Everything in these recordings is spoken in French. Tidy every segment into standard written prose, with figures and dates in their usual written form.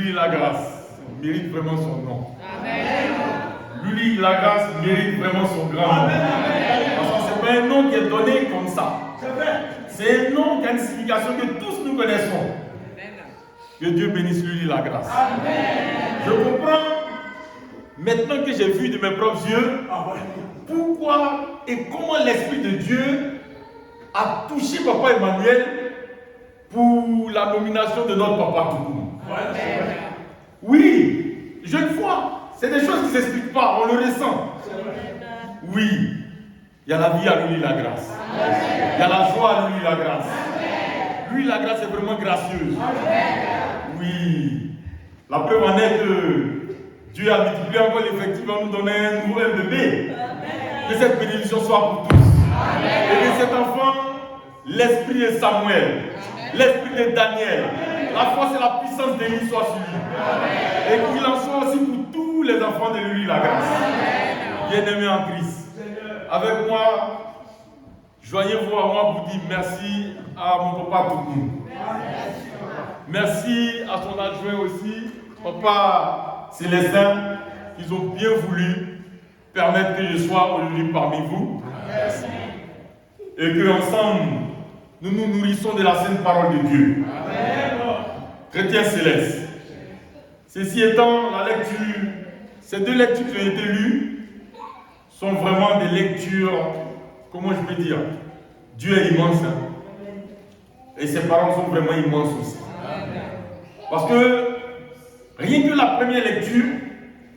Lui, la grâce, mérite vraiment son nom. Amen. Lui, la grâce, mérite vraiment son grand nom. Parce que ce n'est pas un nom qui est donné comme ça. C'est un nom qui a une signification que tous nous connaissons. Que Dieu bénisse lui, la grâce. Je comprends, maintenant que j'ai vu de mes propres yeux, pourquoi et comment l'Esprit de Dieu a touché Papa Emmanuel pour la nomination de notre Papa Toukoum. Oui, je le vois. C'est des choses qui ne s'expliquent pas, on le ressent. Oui, il y a la vie à lui, la grâce. Il y a la joie à lui, la grâce. Lui, la grâce est vraiment gracieuse. Oui, la preuve en est que Dieu a multiplié encore l'effectif en nous donner un nouvel bébé. Que cette bénédiction soit pour tous. Et que cet enfant, l'esprit de Samuel, l'esprit de Daniel, la force et la puissance d'Élie soient sur lui. Et qu'il en soit aussi pour tous les enfants de lui, la grâce. Bien-aimés en Christ. Avec moi, joignez-vous à moi pour dire merci à mon papa Toukoum. Merci à son adjoint aussi, papa Célestin, qu'ils ont bien voulu permettre que je sois aujourd'hui parmi vous. Et que ensemble, nous nous nourrissons de la sainte parole de Dieu. Chrétiens célestes. Ceci étant, la lecture, ces deux lectures qui ont été lues sont vraiment des lectures, comment je peux dire, Dieu est immense. Et ses paroles sont vraiment immenses aussi. Parce que rien que la première lecture,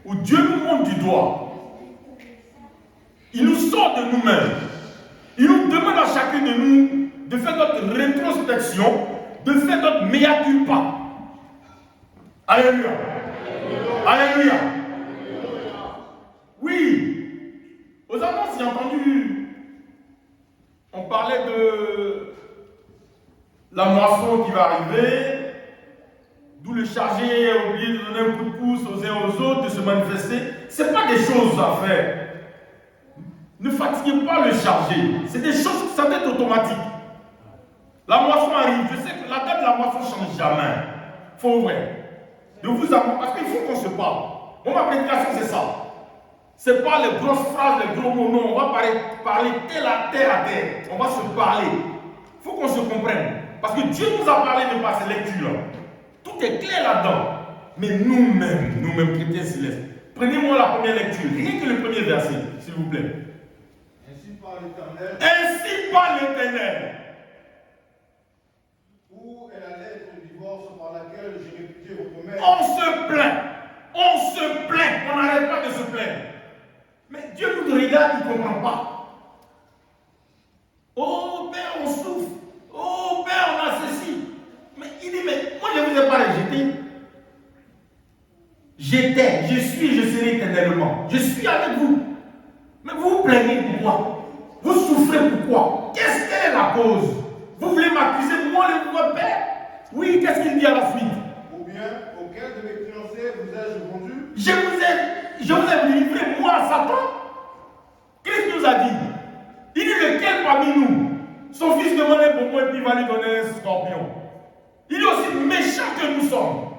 où Dieu nous montre du doigt, il nous sort de nous-mêmes. Il nous demande à chacun de nous de faire notre rétrospection, de faire notre mea culpa. Alléluia. Alléluia. Oui. Aux annonces, j'ai entendu, on parlait de la moisson qui va arriver, d'où le chargé a oublié de donner un coup de pouce aux uns aux autres, de se manifester. Ce n'est pas des choses à faire. Ne fatiguez pas le chargé. C'est des choses qui sont automatiques. La moisson arrive. Je sais que la date de la moisson ne change jamais. Faut vrai. De vous avoir, parce qu'il faut qu'on se parle. Moi, ma prédication, c'est ça. Ce n'est pas les grosses phrases, les gros mots. Non, on va parler terre à terre. On va se parler. Il faut qu'on se comprenne. Parce que Dieu nous a parlé de par ces lectures. Tout est clair là-dedans. Mais nous-mêmes, chrétiens célestes, prenez-moi la première lecture. Rien que le premier verset, s'il vous plaît. Ainsi par l'Éternel. Ainsi par l'Éternel. Où est la lettre de divorce par laquelle j'ai répudié vos promesses? On se plaint, on n'arrête pas de se plaindre. Mais Dieu nous regarde, il ne comprend pas. Oh Père, on souffre. Oh Père, on a ceci. Mais il dit, mais moi je ne vous ai pas rejeté. J'étais, je suis, je serai éternellement. Je suis avec vous. Mais vous vous plaignez pourquoi? Vous souffrez pourquoi? Quelle est la cause? Vous voulez m'accuser, moi, votre Père? Oui, qu'est-ce qu'il dit à la suite? Ou bien, auquel de mes fiancés vous ai-je vendu? Je vous ai livré, moi, à Satan. Qu'est-ce qu'il nous a dit? Il dit, lequel parmi nous? Son fils demandait pour moi et puis il va lui donner un scorpion. Il est aussi méchant que nous sommes.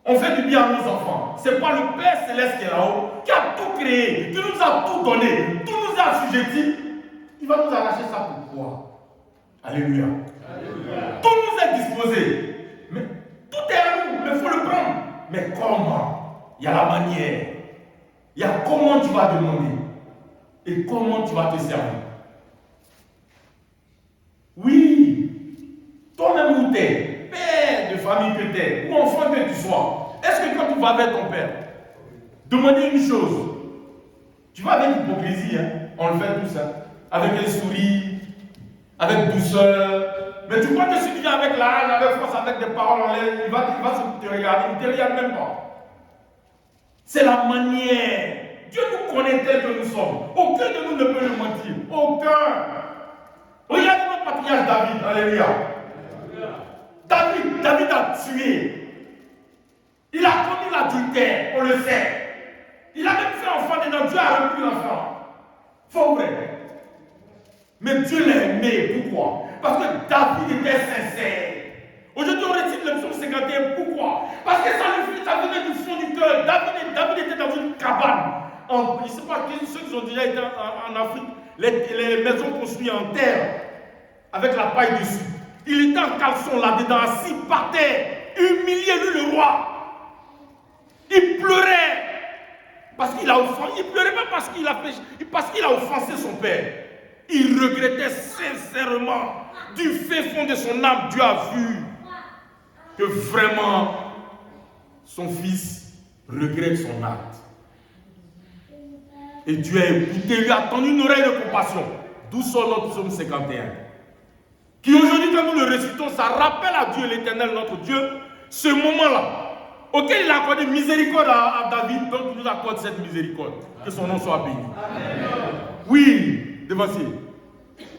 On fait du bien à nos enfants. Ce n'est pas le Père Céleste qui est là-haut, qui a tout créé, qui nous a tout donné, tout nous a assujettis. Il va nous arracher ça pourquoi? Alléluia. Alléluia. Tout nous est disposé. Mais tout est à nous, mais il faut le prendre. Mais comment? Il y a la manière. Il y a comment tu vas demander. Et comment tu vas te servir. Oui. Toi-même où t'es, père de famille que t'es, ou enfant que tu sois, est-ce que quand tu vas vers ton père, demander une chose, tu vas avec hypocrisie, hein? On le fait tous, hein? Avec un sourire, avec douceur. Mais tu crois que si tu viens avec la rage, avec force, avec des paroles en l'air, il va te regarder, il ne te regarde même pas. C'est la manière. Dieu nous connaît tel que nous sommes. Aucun de nous ne peut le mentir. Aucun. Regardez notre patriarche David. Alléluia. David a tué. Il a commis l'adultère, on le sait. Il a même fait enfant de notre Dieu a repris l'enfant. Faut vrai. Mais Dieu l'a aimé. Pourquoi? Parce que David était sincère. Aujourd'hui, on récite le psaume 51. Pourquoi? Parce que ça lui David était dans une cabane. Je ne sais pas, ceux qui ont déjà été en Afrique, les maisons construites en terre, avec la paille dessus. Il était en caleçon là-dedans, assis par terre, humilié, lui le roi. Il pleurait parce qu'il a offensé. Il pleurait pas parce qu'il a péché, parce qu'il a offensé son père. Il regrettait sincèrement, du fin fond de son âme, Dieu a vu que vraiment son fils regrette son acte. Et Dieu a écouté, lui a tendu une oreille de compassion. D'où sort notre psaume 51. Qui aujourd'hui, quand nous le récitons, ça rappelle à Dieu l'Éternel, notre Dieu, ce moment-là, auquel il a accordé miséricorde à David, donc il nous accorde cette miséricorde. Que son nom soit béni. Amen. Oui, devancier.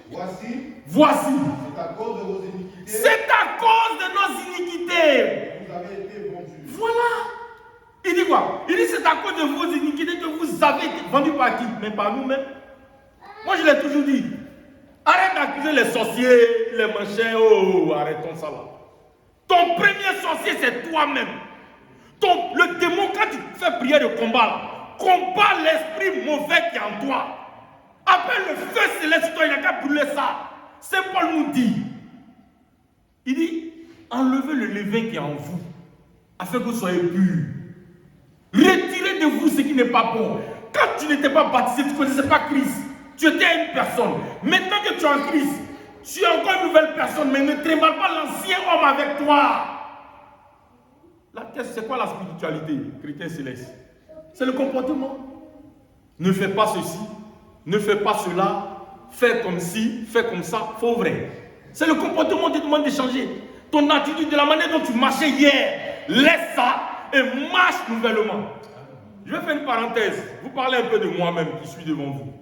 Voici. C'est à cause de vos iniquités. C'est à cause de nos iniquités. Vous avez été vendus. Voilà. Il dit quoi? Il dit c'est à cause de vos iniquités que vous avez été vendus par qui? Mais par nous-mêmes. Moi je l'ai toujours dit. Arrête d'accuser les sorciers, les machins. Oh, arrêtons ça là. Ton premier sorcier c'est toi-même. Le démon, quand tu fais prière de combat là, combat l'esprit mauvais qui est en toi. Appelle le feu céleste, toi il n'a qu'à brûler ça. Saint Paul nous dit. Il dit, enlevez le levain qui est en vous, afin que vous soyez purs. Retirez de vous ce qui n'est pas bon. Quand tu n'étais pas baptisé, tu ne connaissais pas Christ. Tu étais une personne. Maintenant que tu es en Christ, tu es encore une nouvelle personne, mais ne trémale pas l'ancien homme avec toi. C'est quoi la spiritualité, chrétien céleste? C'est le comportement. Ne fais pas ceci, ne fais pas cela, fais comme ci, fais comme ça, faux vrai. C'est le comportement qui te demande de changer. Ton attitude, de la manière dont tu marchais hier, laisse ça et marche nouvellement. Je vais faire une parenthèse. Vous parlez un peu de moi-même qui suis devant vous.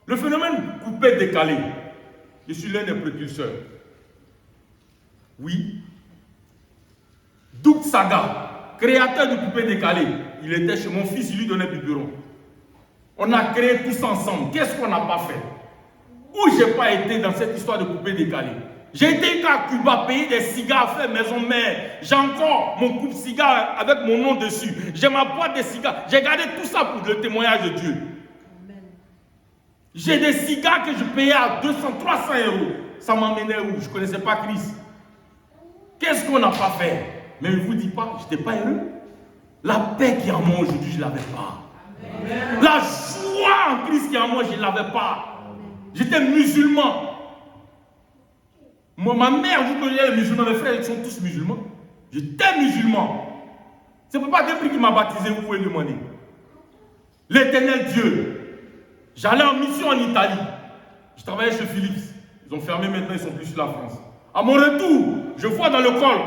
Le phénomène coupé-décalé, je suis l'un des précurseurs. Oui. Doug Saga, créateur du coupé-décalé, il était chez mon fils, il lui donnait du biberon. On a créé tous ensemble. Qu'est-ce qu'on n'a pas fait? Où j'ai pas été dans cette histoire de coupé-décalé? J'ai été à Cuba payer des cigares, faire maison mère. J'ai encore mon coupe-cigare avec mon nom dessus. J'ai ma boîte de cigares. J'ai gardé tout ça pour le témoignage de Dieu. J'ai des cigares que je payais à 200, 300 euros. Ça m'emmenait où? Je ne connaissais pas Christ. Qu'est-ce qu'on n'a pas fait? Mais je ne vous dis pas, je n'étais pas heureux. La paix qui est en moi aujourd'hui, je ne l'avais pas. Amen. La joie en Christ qui est en moi, je ne l'avais pas. J'étais musulman. Moi, ma mère, vous connaissez les musulmans, mes frères, ils sont tous musulmans. J'étais musulman. Ce n'est pas depuis qui m'a baptisé, vous pouvez demander. L'Éternel Dieu. J'allais en mission en Italie. Je travaillais chez Philips. Ils ont fermé maintenant, ils ne sont plus sur la France. À mon retour, je vois dans le col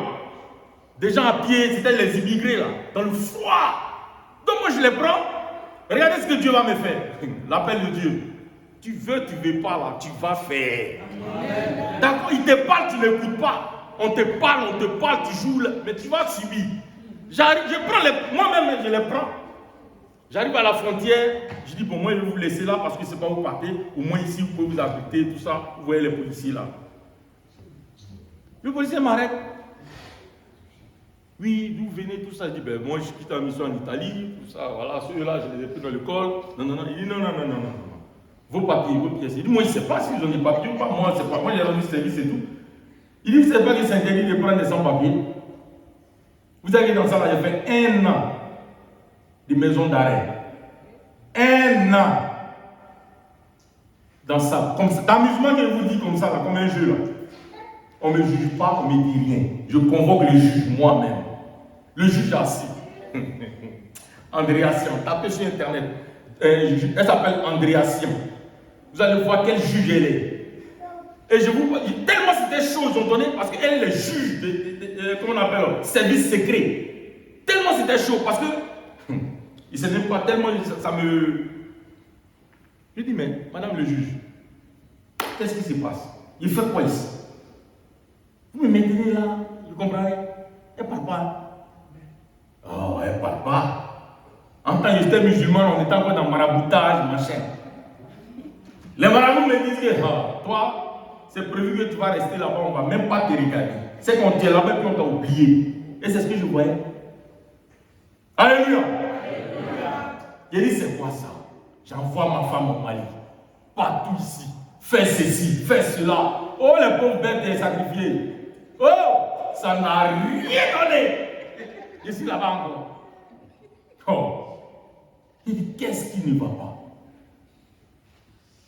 des gens à pied, c'était les immigrés là, dans le froid. Donc moi je les prends. Regardez ce que Dieu va me faire. L'appel de Dieu. Tu veux, tu ne veux pas là, tu vas faire. D'accord, il te parle, tu n'écoutes pas. On te parle, tu joues, là, mais tu vas subir. J'arrive, je prends les, moi-même je les prends. J'arrive à la frontière, je dis bon, moi je vais vous laisser là parce que c'est pas où partez. Au moins ici, vous pouvez vous habiter, tout ça. Vous voyez les policiers là. Le policier m'arrête. Oui, d'où venez tout ça? Je dis ben moi je quitte la mission en Italie, tout ça, voilà, ceux-là je les ai pris dans l'école. Non. Il dit non. Vos papiers, vos pièces. Il dit moi je ne sais pas s'ils ont des papiers ou pas. Moi, c'est pas. Moi j'ai rendu service et tout. Il dit vous ne savez pas que c'est interdit de prendre des sans-papiers. Vous avez dans ça là, j'ai fait 1 an de maison d'arrêt. 1 an. Dans ça. Comme ça. D'amusement que je vous dis comme ça, là, comme un jeu là. On ne me juge pas, on ne me dit rien. Je convoque le juge moi-même. Le juge assis. Andrea Sian. Tapez sur internet. Elle s'appelle Andrea Sian. Vous allez voir quel juge elle est. Et je vous tellement c'était chaud, ils ont donné, parce qu'elle est juge de comment on appelle, service secret. Tellement c'était chaud, parce que il ne sait même pas, tellement ça me. Je dis, mais madame le juge, qu'est-ce qui se passe? Il fait quoi ici? Vous me maintenez là, je comprends rien. Elle ne parle pas. Oh, elle ne parle pas. En tant que j'étais musulman, on était encore dans maraboutage, machin. Les marabouts me disent que toi, c'est prévu que tu vas rester là-bas, on ne va même pas te regarder. C'est qu'on t'est là-bas et on t'a oublié. Et c'est ce que je voyais. Alléluia. Il dit, c'est quoi ça? J'envoie ma femme au Mali. Partout ici. Fais ceci, fais cela. Oh, les pauvres bêtes des sacrifiés. Oh, ça n'a rien donné. Je suis là-bas encore. Oh. Il dit, qu'est-ce qui ne va pas?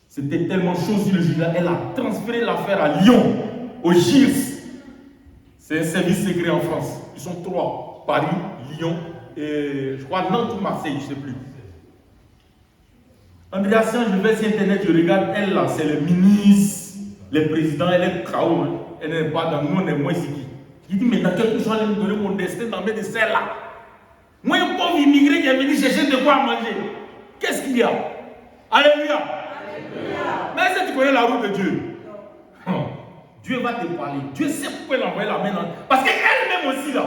C'était tellement chaud sur le juge. Elle a transféré l'affaire à Lyon, au GIRS. C'est un service secret en France. Ils sont 3. Paris, Lyon et je crois Nantes ou Marseille, je ne sais plus. Andréassian, je vais sur Internet, je regarde, elle là, c'est le ministre, le président, elle est KO. Hein. Elle n'est pas dans nous, on est moins ici. Je dis, mais dans quel coup j'allais me donner mon destin dans mes desserts là? Moi, un pauvre immigré qui est venu chercher de quoi manger. Qu'est-ce qu'il y a? Alléluia. Mais est-ce que tu connais la route de Dieu? Dieu va te parler. Dieu sait pourquoi il a envoyé la main dans... Parce qu'elle-même aussi là,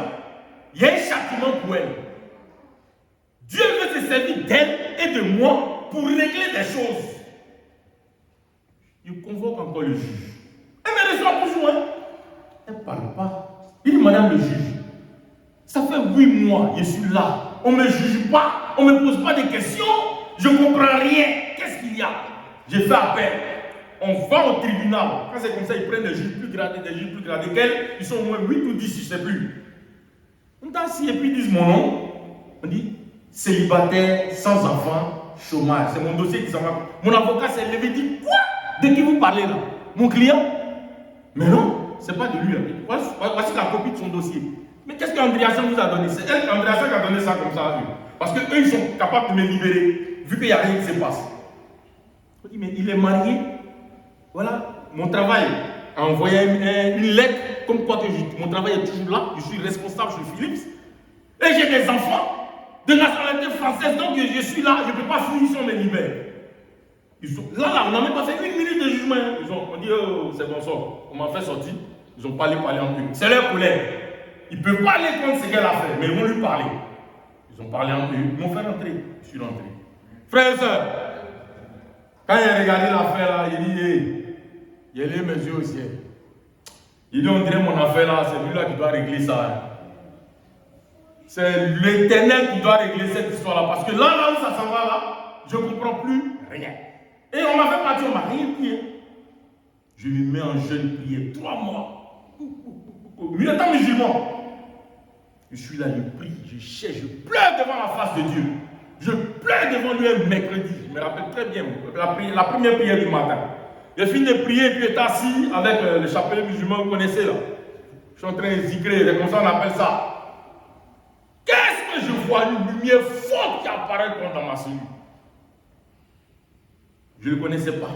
il y a un châtiment pour elle. Dieu veut se servir d'elle et de moi pour régler des choses. Il convoque encore le juge. Elle me reçoit toujours. Hein? Elle ne parle pas. Il dit, madame le juge, ça fait 8 mois, je suis là. On ne me juge pas, on ne me pose pas de questions. Je ne comprends rien. Qu'est-ce qu'il y a? J'ai fait appel. On va au tribunal. Quand c'est comme ça, ils prennent des juges plus gradés, qu'elle. Ils sont au moins 8 ou 10, je ne sais plus. On t'assied et puis ils disent mon nom. On dit célibataire, sans enfant, chômage. C'est mon dossier qui s'en va. Mon avocat s'est levé et dit quoi? De qui vous parlez là? Mon client? Mais non, ce n'est pas de lui. Voici la copie de son dossier. Mais qu'est-ce qu'Andréassian vous a donné? C'est elle, Andréassian, qui a donné ça comme ça à lui. Parce qu'eux, ils sont capables de me libérer, vu qu'il n'y a rien qui se passe. On dit, mais il est marié. Voilà, mon travail a envoyé une lettre comme quoi que mon travail est toujours là, je suis responsable chez Philips. Et j'ai des enfants de nationalité française, donc je suis là, je ne peux pas fuir si on me libère. Là, on n'a même pas fait 1 minute de jugement. On dit, oh, c'est bon sort, on m'a fait sortir. Ils ont parlé en plus. C'est leur collègue. Ils ne peuvent pas aller contre ce qu'elle a fait, mais ils vont lui parler. Ils ont parlé en plus. Ils m'ont fait rentrer. Je suis rentré. Frères et sœurs, quand il a regardé l'affaire là, il dit, hey, il a les mes yeux au ciel. Il dit, on dirait mon affaire là, c'est lui là qui doit régler ça. Hein. C'est l'Éternel qui doit régler cette histoire là. Parce que là où ça s'en va là, je ne comprends plus rien. Et on m'a fait partir, on m'a rien prié. Je lui mets en jeûne prier 3 mois. Militant musulman. Je suis là, je prie, je cherche, je pleure devant la face de Dieu. Je pleure devant lui un mercredi. Je me rappelle très bien la première prière du matin. J'ai fini de prier et puis j'étais assis avec le chapelet musulman, vous connaissez là. Je suis en train de zikrer, c'est comme ça on appelle ça. Qu'est-ce que je vois? Une lumière forte qui apparaît dans ma cellule. Je ne le connaissais pas.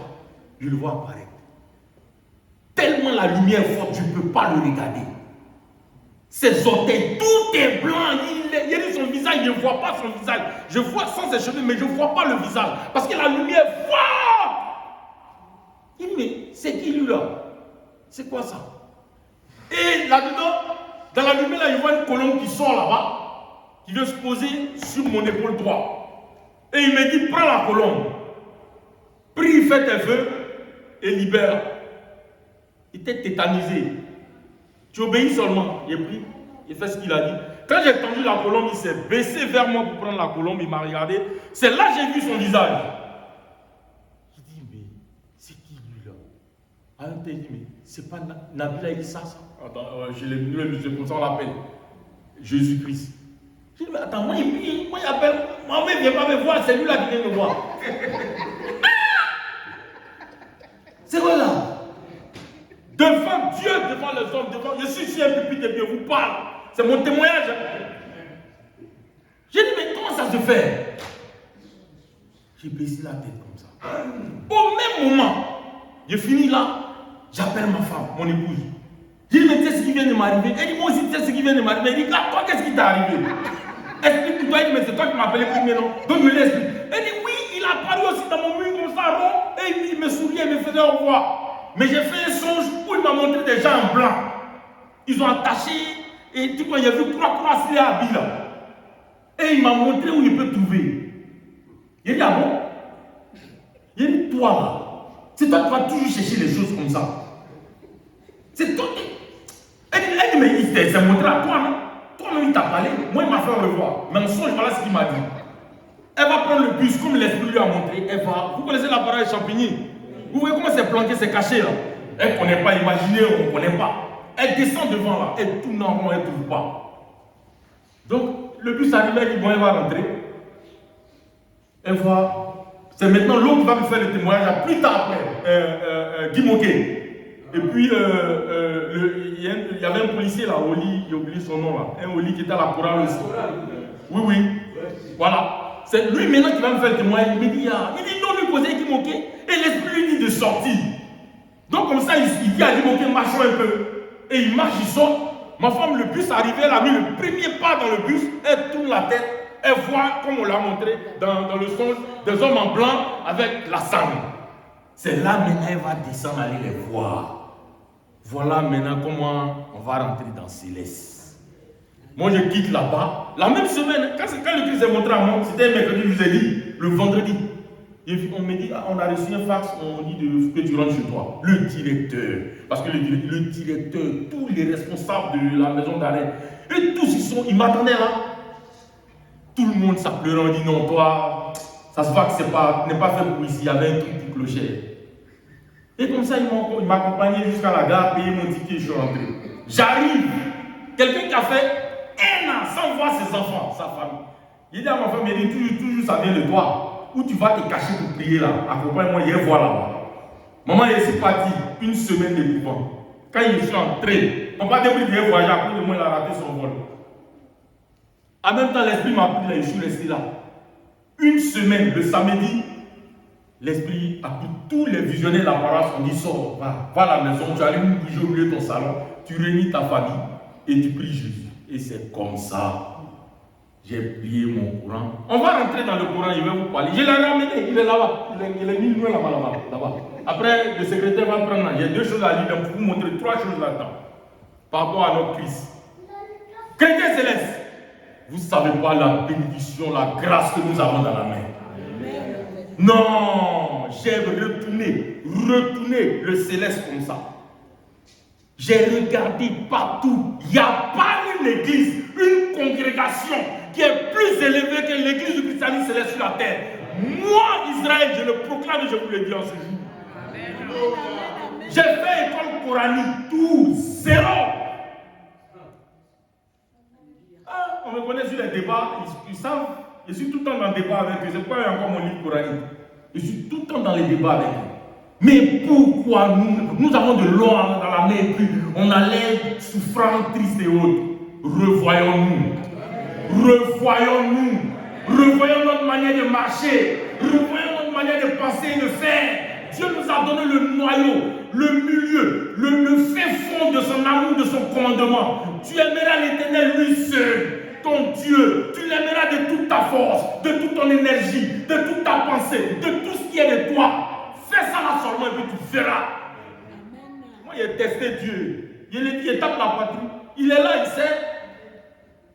Je le vois apparaître. Tellement la lumière forte, je ne peux pas le regarder. Ses orteils, tout est blanc. Il y a son visage, je ne vois pas son visage. Je vois sans ses cheveux, mais je ne vois pas le visage. Parce que la lumière est forte. Il dit, mais c'est qui lui là? C'est quoi ça? Et là-dedans, dans la lumière, là, je vois une colombe qui sort là-bas, qui vient se poser sur mon épaule droite. Et il me dit, prends la colombe. Prie, fais tes vœux et libère. Il était tétanisé. Tu obéis seulement. Il a pris, il fait ce qu'il a dit. Quand j'ai tendu la colombe, il s'est baissé vers moi pour prendre la colombe, il m'a regardé. C'est là que j'ai vu son visage. J'ai dit, mais c'est qui lui là? Alors il dit, mais c'est pas Nabila Issa ça? Attends, je l'ai vu, comme ça on l'appelle. Jésus-Christ. J'ai dit, mais attends, moi il appelle, moi il ne vient pas me voir, c'est lui là qui vient me voir. C'est quoi là? Devant Dieu, devant les hommes, devant. Je suis ici un pupitre et je vous parle. C'est mon témoignage. J'ai dit, mais comment ça se fait? J'ai baissé la tête comme ça. Au même moment, je finis là, j'appelle ma femme, mon épouse. J'ai dit, mais tu sais ce qui vient de m'arriver? Elle dit, moi aussi, tu sais ce qui vient de m'arriver. Elle dit, ah, toi, qu'est-ce qui t'est arrivé? Explique-toi. Elle dit, mais c'est toi qui m'as appelé premier nom. Donc, je lui explique. Elle dit, oui, il a apparu aussi dans mon mur comme ça, rond, et il me souriait, il me faisait au revoir. Mais j'ai fait un songe où il m'a montré des gens en blanc. Ils ont attaché, et tu vois, il y a vu 3 croix à habits là. Et il m'a montré où il peut trouver. Il dit, ah bon? Il dit, toi là, c'est toi qui vas toujours chercher les choses comme ça. C'est toi qui. Elle dit, mais il s'est montré à toi, non? Toi Comme il t'a parlé, moi il m'a fait revoir. Mais en songe, voilà ce qu'il m'a dit. Elle va prendre le bus comme l'esprit lui a montré. Elle va. Vous connaissez la parole de Champigny? Vous voyez comment c'est planqué, c'est caché là. Elle ne connaît pas, imaginez, on ne connaît pas. Elle descend devant là, elle tourne en rond, elle ne trouve pas. Donc, le bus arrive, elle dit bon, elle va rentrer. Elle voit. C'est maintenant l'autre qui va me faire le témoignage, plus tard après, Guy Moquet. Et puis, il y avait un policier là, Oli, j'ai oublié son nom là, un Oli qui était à la chorale aussi. Oui, oui. Voilà. C'est lui maintenant qui va me faire le témoignage. Il me dit, non, lui poser Guy Moquet. Et l'esprit lui dit de sortir. Donc comme ça, il dit à Guy Moquet, marchons un peu. Et il marche, il sort. Ma femme, le bus arrivé, elle a mis le premier pas dans le bus, elle tourne la tête, elle voit, comme on l'a montré dans le songe, des hommes en blanc avec la sangle. C'est là maintenant elle va descendre, aller les voir. Voilà maintenant comment on va rentrer dans Céleste. Moi je quitte là-bas. La même semaine, quand le Christ s'est montré à moi, c'était un mercredi, je vous ai dit, le vendredi. On me dit, on a reçu un fax, on dit que tu rentres chez toi. Le directeur, parce que le directeur, tous les responsables de la maison d'arrêt, et tous ils m'attendaient là. Tout le monde s'appelait, on dit non, toi, ça se voit que n'est pas fait pour ici, il y avait un truc pour clocher. Et comme ça, il m'a accompagné jusqu'à la gare, payé mon ticket, je suis rentré. J'arrive, quelqu'un qui a fait 1 an sans voir ses enfants, sa famille. Il dit à ma femme, il dit toujours ça vient de toi. Où tu vas te cacher pour prier là, accompagne-moi, il y a un voile là-bas. Maman est partie 1 semaine de mouvement. Quand je suis entré, papa depuis qu'il est voyagé, après de moi il a raté son vol. En même temps, l'esprit m'a pris là, je suis resté là. 1 semaine, le samedi, l'esprit a pris tous les visionnaires de la paroisse, on dit sors, va à la maison, tu allumes une bougie au milieu de ton salon, tu réunis ta famille et tu pries Jésus. Et c'est comme ça. J'ai prié mon Coran. On va rentrer dans le Coran, il va vous parler. Je l'ai ramené, il est là-bas. Il est mis loin là-bas. Après, le secrétaire va prendre là. Il y a 2 choses à lire, pour vous montrer 3 choses là-dedans. Par rapport à notre Christ. Chrétien céleste, vous ne savez pas la bénédiction, la grâce que nous avons dans la main. Non, j'ai retourné le céleste comme ça. J'ai regardé partout. Il n'y a pas une église, une congrégation qui est plus élevée que l'église du christianisme céleste sur la terre. Moi, Israël, je le proclame et je vous le dis en ce jour. J'ai fait école coranique, tout, 0. On me connaît sur les débats, ils savent. Je suis tout le temps dans le débat avec eux. C'est pourquoi il y a encore mon livre coranique. Je suis tout le temps dans les débats avec eux. Mais pourquoi nous avons de l'eau dans la main et puis on a l'air souffrant, triste et autres. Revoyons-nous. Revoyons notre manière de marcher. Revoyons notre manière de penser et de faire. Dieu nous a donné le noyau, le milieu, le fait fond de son amour, de son commandement. Tu aimeras l'Éternel lui seul, ton Dieu. Tu l'aimeras de toute ta force, de toute ton énergie, de toute ta pensée, de tout ce qui est de toi. Fais ça là seulement et puis tu verras. Moi, il a testé Dieu. Il tape la patrie. Il est là, il sait.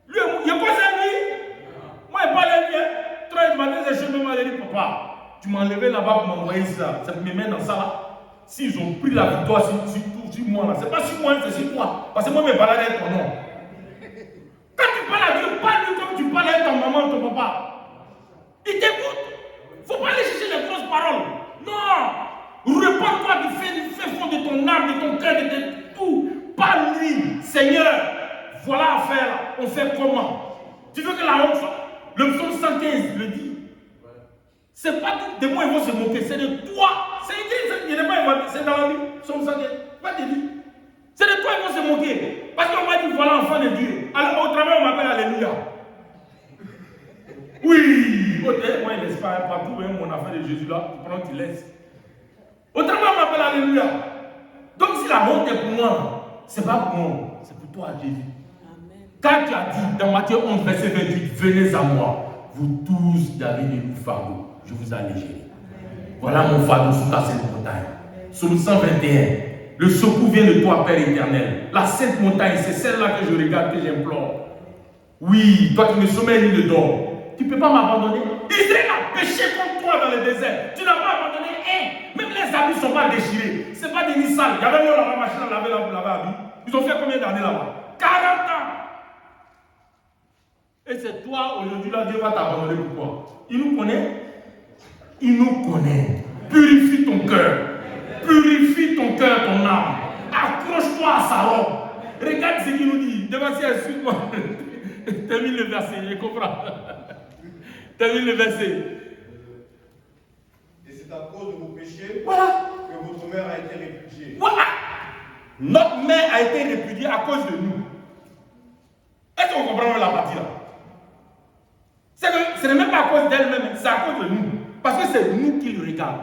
Lui, il est quoi ça, lui? Moi, il parle bien. 3 matin, j'ai chemin, il dit, papa, tu m'as enlevé là-bas pour m'envoyer ça. Ça me met dans ça là. S'ils ont pris la victoire sur moi là, c'est pas sur moi, c'est sur toi. Parce que moi, je me balade avec ton nom. Quand tu parles à Dieu, parle-lui comme tu parles avec ton maman, ton papa. Il t'écoute. Il ne faut pas aller chercher les grosses paroles. Non! Répands-toi du fait fond de ton âme, de ton cœur, de tout. Parle-lui, Seigneur, voilà à faire. On fait comment? Tu veux que la honte soit? Le psaume 115 le dit. C'est pas de moi ils vont se moquer, c'est de toi. Il n'est pas inventé, c'est dans la Bible. Psaume 115. Pas de dit. C'est de toi ils vont se moquer. Parce qu'on va dire voilà enfant de Dieu. Alors au travail on m'appelle Alléluia. Oui, moi il laisse pas partout, mon affaire de Jésus là, tu prends, tu laisses. Autrement, on m'appelle Alléluia. Donc si la honte est pour moi, c'est pas pour moi, c'est pour toi, Jésus. Amen. Quand tu as dit dans Matthieu 11, verset 28, venez à moi, vous tous qui avez des lourds fardeaux, je vous allégerai. Voilà mon fardeau sur ta sainte montagne. Psaume 121, le secours vient de toi, Père éternel. La sainte montagne, c'est celle-là que je regarde, que j'implore. Oui, toi qui me sommets l'île de d'or. Tu ne peux pas m'abandonner. Israël a péché contre toi dans le désert. Tu n'as pas abandonné un. Même les habits ne sont pas déchirés. Ce n'est pas des nids sales. Il y avait là la machine à laver habits. Ils ont fait combien d'années là-bas? 40 ans. Et c'est toi, aujourd'hui, là, Dieu va t'abandonner. Pourquoi? Il nous connaît. Il nous connaît. Purifie ton cœur. Purifie ton cœur, ton âme. Accroche-toi à sa robe. Regarde ce qu'il nous dit. Devancier, suis-moi. Termine le verset, je comprends. Termine le verset. Et c'est à cause de vos péchés Voilà. que votre mère a été répudiée. Voilà. Notre mère a été répudiée à cause de nous. Est-ce qu'on comprend la partie là? C'est que ce n'est même pas à cause d'elle-même, c'est à cause de nous. Parce que c'est nous qui le regardons.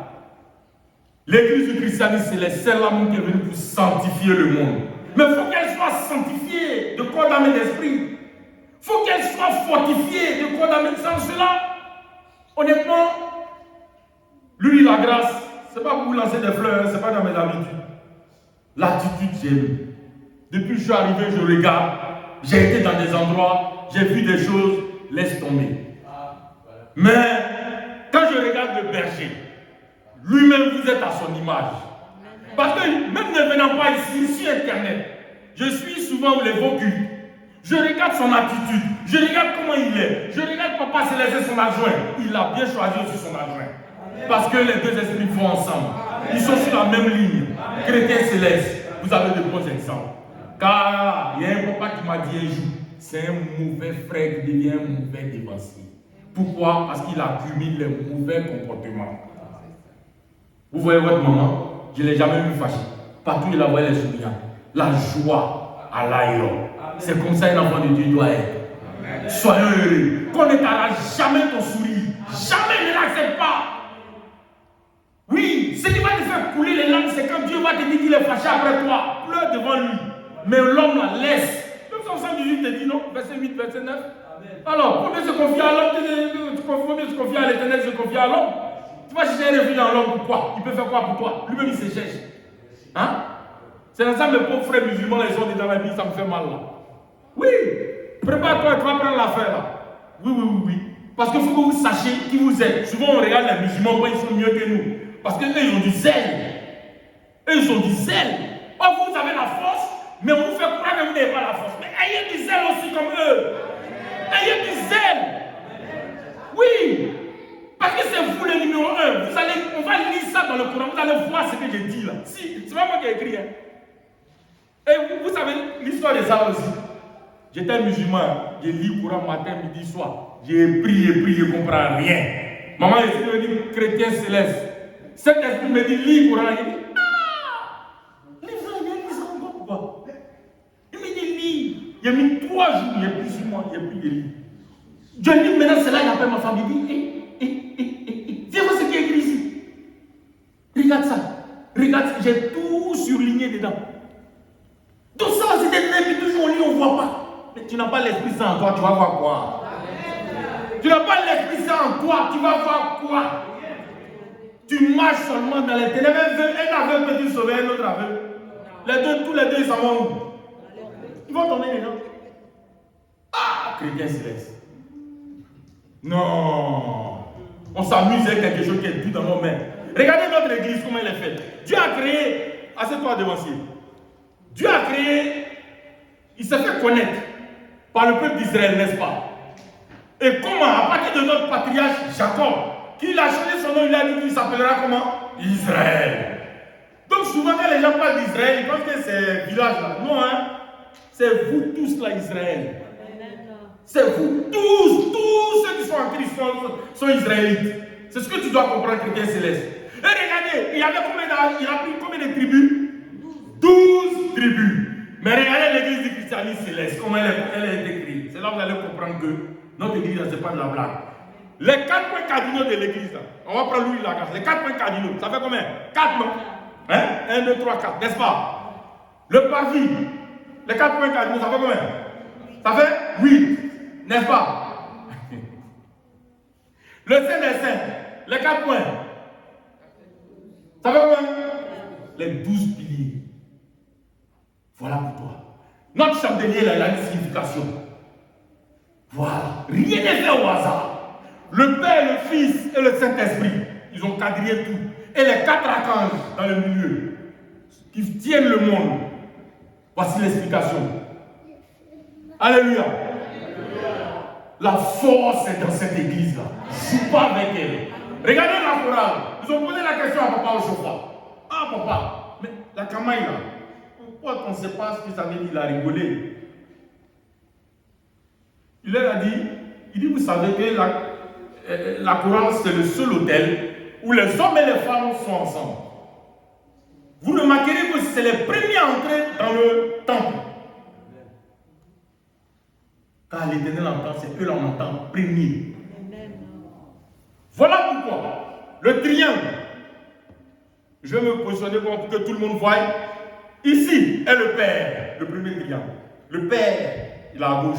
L'église du christianisme, c'est les seuls amours qui est venu pour sanctifier le monde. Mais il faut qu'elle soit sanctifiée de corps, d'âme et d'esprit. Il faut qu'elle soit fortifiée de corps, d'âme et sans cela. Honnêtement, lui, la grâce, ce n'est pas pour vous lancer des fleurs, ce n'est pas dans mes habitudes. L'attitude, j'aime. Depuis que je suis arrivé, je regarde. J'ai été dans des endroits, j'ai vu des choses, laisse tomber. Mais quand je regarde le berger, lui-même vous êtes à son image. Parce que même ne venant pas ici, sur Internet, je suis souvent les veaux cultes. Je regarde son attitude, je regarde comment il est. Je regarde Papa Céleste et son adjoint. Il a bien choisi aussi son adjoint. Parce que les deux esprits vont ensemble. Ils sont sur la même ligne. Chrétien Céleste, vous avez de bons exemples. Car il y a un papa qui m'a dit un jour, c'est un mauvais frère qui devient un mauvais dévancier. Pourquoi? Parce qu'il accumule les mauvais comportements. Vous voyez votre maman, je ne l'ai jamais vu fâchée. Partout il a voyé les souriants. La joie à l'aéro. C'est comme ça un enfant de Dieu doit être. Soyons heureux. Qu'on ne t'arrache jamais ton sourire. Jamais ne l'accepte pas. Oui, ce qui va te faire couler les larmes, c'est quand Dieu va te dire qu'il est fâché après toi. Pleure devant lui. Mais l'homme la laisse. Même Psalm 118 te dit non, verset 8, verset 9. Alors, pour mieux se confier à l'homme, pour mieux se confier à l'éternel, se confier à l'homme. Tu vas chercher un refuge dans l'homme, pourquoi? Il peut faire quoi pour toi? Lui-même il se cherche. Hein? C'est dans ça mes pauvres frères musulmans, ils sont dans la vie, ça me fait mal là. Oui, prépare-toi, tu vas prendre l'affaire là. Oui. Parce qu'il faut que vous sachiez qui vous êtes. Souvent on regarde les musulmans, ils sont mieux que nous. Parce qu'eux ils ont du zèle. Eux ils ont du zèle. Or vous avez la force, mais on vous fait croire que vous n'avez pas la force. Mais ayez du zèle aussi comme eux. Ayez du zèle. Oui. Parce que c'est vous le numéro 1. On va lire ça dans le Coran. Vous allez voir ce que je dis là. Si, c'est pas moi qui ai écrit. Hein. Et vous savez l'histoire de ça aussi. J'étais musulman. J'ai lu le Coran matin, midi, soir. J'ai prié, je ne comprends rien. Maman est devenue chrétien céleste. Cet esprit me dit, lis le Coran. Il dit, lis ça encore pourquoi? Il me dit, lis. Il a mis 3 jours, il n'y a plus 6 mois, il n'y a plus de lit. Je lis maintenant, c'est là qu'il appelle ma femme. Il dit, viens voir ce qui est écrit ici. Regarde ça. Regarde, j'ai tout surligné dedans. Tout ça, c'est des nègres qui toujours on lit, on ne voit pas. Mais tu n'as pas l'Esprit Saint en toi, tu vas voir quoi? Tu n'as pas l'Esprit Saint en toi, tu vas voir quoi? Tu marches seulement dans les ténèbres. Un aveugle peut te sauver, un autre aveugle. Tous les deux, ils s'en vont où? Ils vont tomber dedans. Ah, chrétien céleste. Non. On s'amuse avec quelque chose qui est tout dans nos mains. Regardez notre église, comment elle est faite. Dieu a créé, assieds-toi devancier. Dieu a créé, il s'est fait connaître par le peuple d'Israël, n'est-ce pas? Et comment, à partir de notre patriarche Jacob, qu'il a changé son nom, il a dit qu'il s'appellera comment? Israël. Donc souvent quand les gens parlent d'Israël, ils pensent que c'est village là. Non, hein? C'est vous tous là, Israël. C'est vous tous ceux qui sont en Christ sont israélites. C'est ce que tu dois comprendre, chrétien céleste. Et regardez, il a pris combien de tribus? 12 tribus. Mais regardez l'église du christianisme céleste, comment elle est écrite. C'est là que vous allez comprendre que notre église, ce n'est pas de la blague. Les 4 points cardinaux de l'église, on va prendre lui la grâce. Les 4 points cardinaux, ça fait combien? 4 non? Hein? 1, 2, 3, 4, n'est-ce pas? Le parvis, les 4 points cardinaux, ça fait combien? Ça fait 8, n'est-ce pas? Le Saint des Saints, les 4 points, ça fait combien? Les 12 piliers. Voilà pour toi. Notre chandelier, là, il a une signification. Voilà. Rien n'est fait au hasard. Le Père, le Fils et le Saint-Esprit, ils ont quadrillé tout. Et les 4 archanges dans le milieu, qui tiennent le monde. Voici l'explication. Alléluia. La force est dans cette église-là. Joue pas avec elle. Regardez la chorale. Ils ont posé la question à papa au chauffeur. Ah papa, mais la camaille là, pourquoi on ne sait pas ce que ça veut dire? Il a rigolé. Il leur a dit, vous savez que la chorale c'est le seul hôtel où les hommes et les femmes sont ensemble. Vous remarquerez que c'est les premiers à entrer dans le temple. Car l'Éternel entend, c'est eux là on entend premier. Voilà pourquoi le triangle, je vais me positionner pour que tout le monde voie. Ici est le Père, le premier triangle. Le Père, il est à gauche.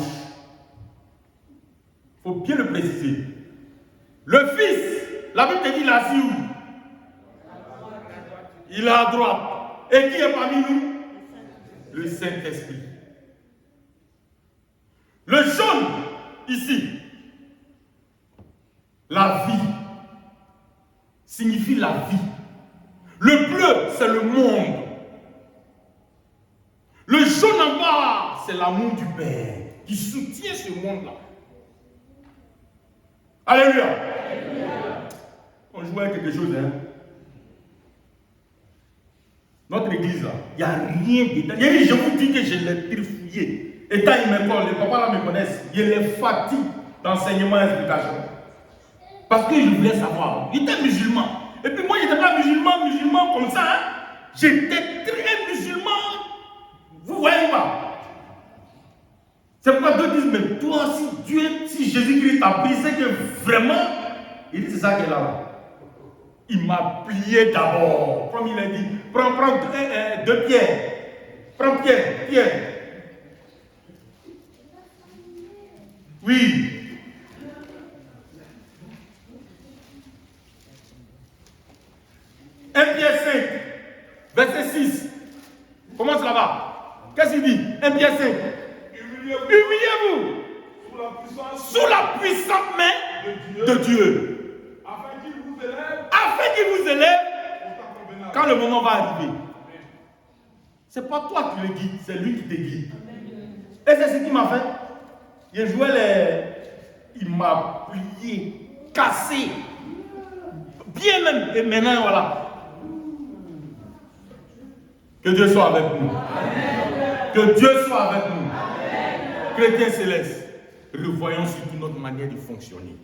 Il faut bien le préciser. Le Fils, la Bible te dit, il est assis où? Il est à droite. Et qui est parmi nous? Le Saint-Esprit. Le jaune, ici, la vie, signifie la vie. Le bleu, c'est le monde. Le jaune en bas, c'est l'amour du Père qui soutient ce monde-là. Alléluia. On joue avec quelque chose, hein. Notre église, là, il n'y a rien dedans. Je vous dis que je l'ai trifouillé. Et quand ils me connaissent, les papas là me connaissent, je les fatigue d'enseignement et d'explication. Parce que je voulais savoir. J'étais musulman. Et puis moi, je n'étais pas musulman comme ça. Hein. J'étais très musulman. Vous voyez pas? C'est pourquoi Dieu dit, mais toi, si Jésus-Christ t'a pris, c'est que vraiment, il dit, c'est ça qu'il a là. Il m'a plié d'abord. Comme il a dit, prends deux pierres. Prends Pierre. Oui. Pierre 5, verset 6. Commence là-bas. Qu'est-ce qu'il dit? Pierre 5. Humiliez-vous sous la puissante main de Dieu. Afin qu'il vous élève quand le moment va arriver. C'est pas toi qui le guides, c'est lui qui te guide. Et c'est ce qu'il m'a fait. Il jouait il m'a plié, cassé. Bien même. Et maintenant, voilà. Que Dieu soit avec nous. Amen. Que Dieu soit avec nous. Amen. Chrétiens célestes, revoyons surtout notre manière de fonctionner.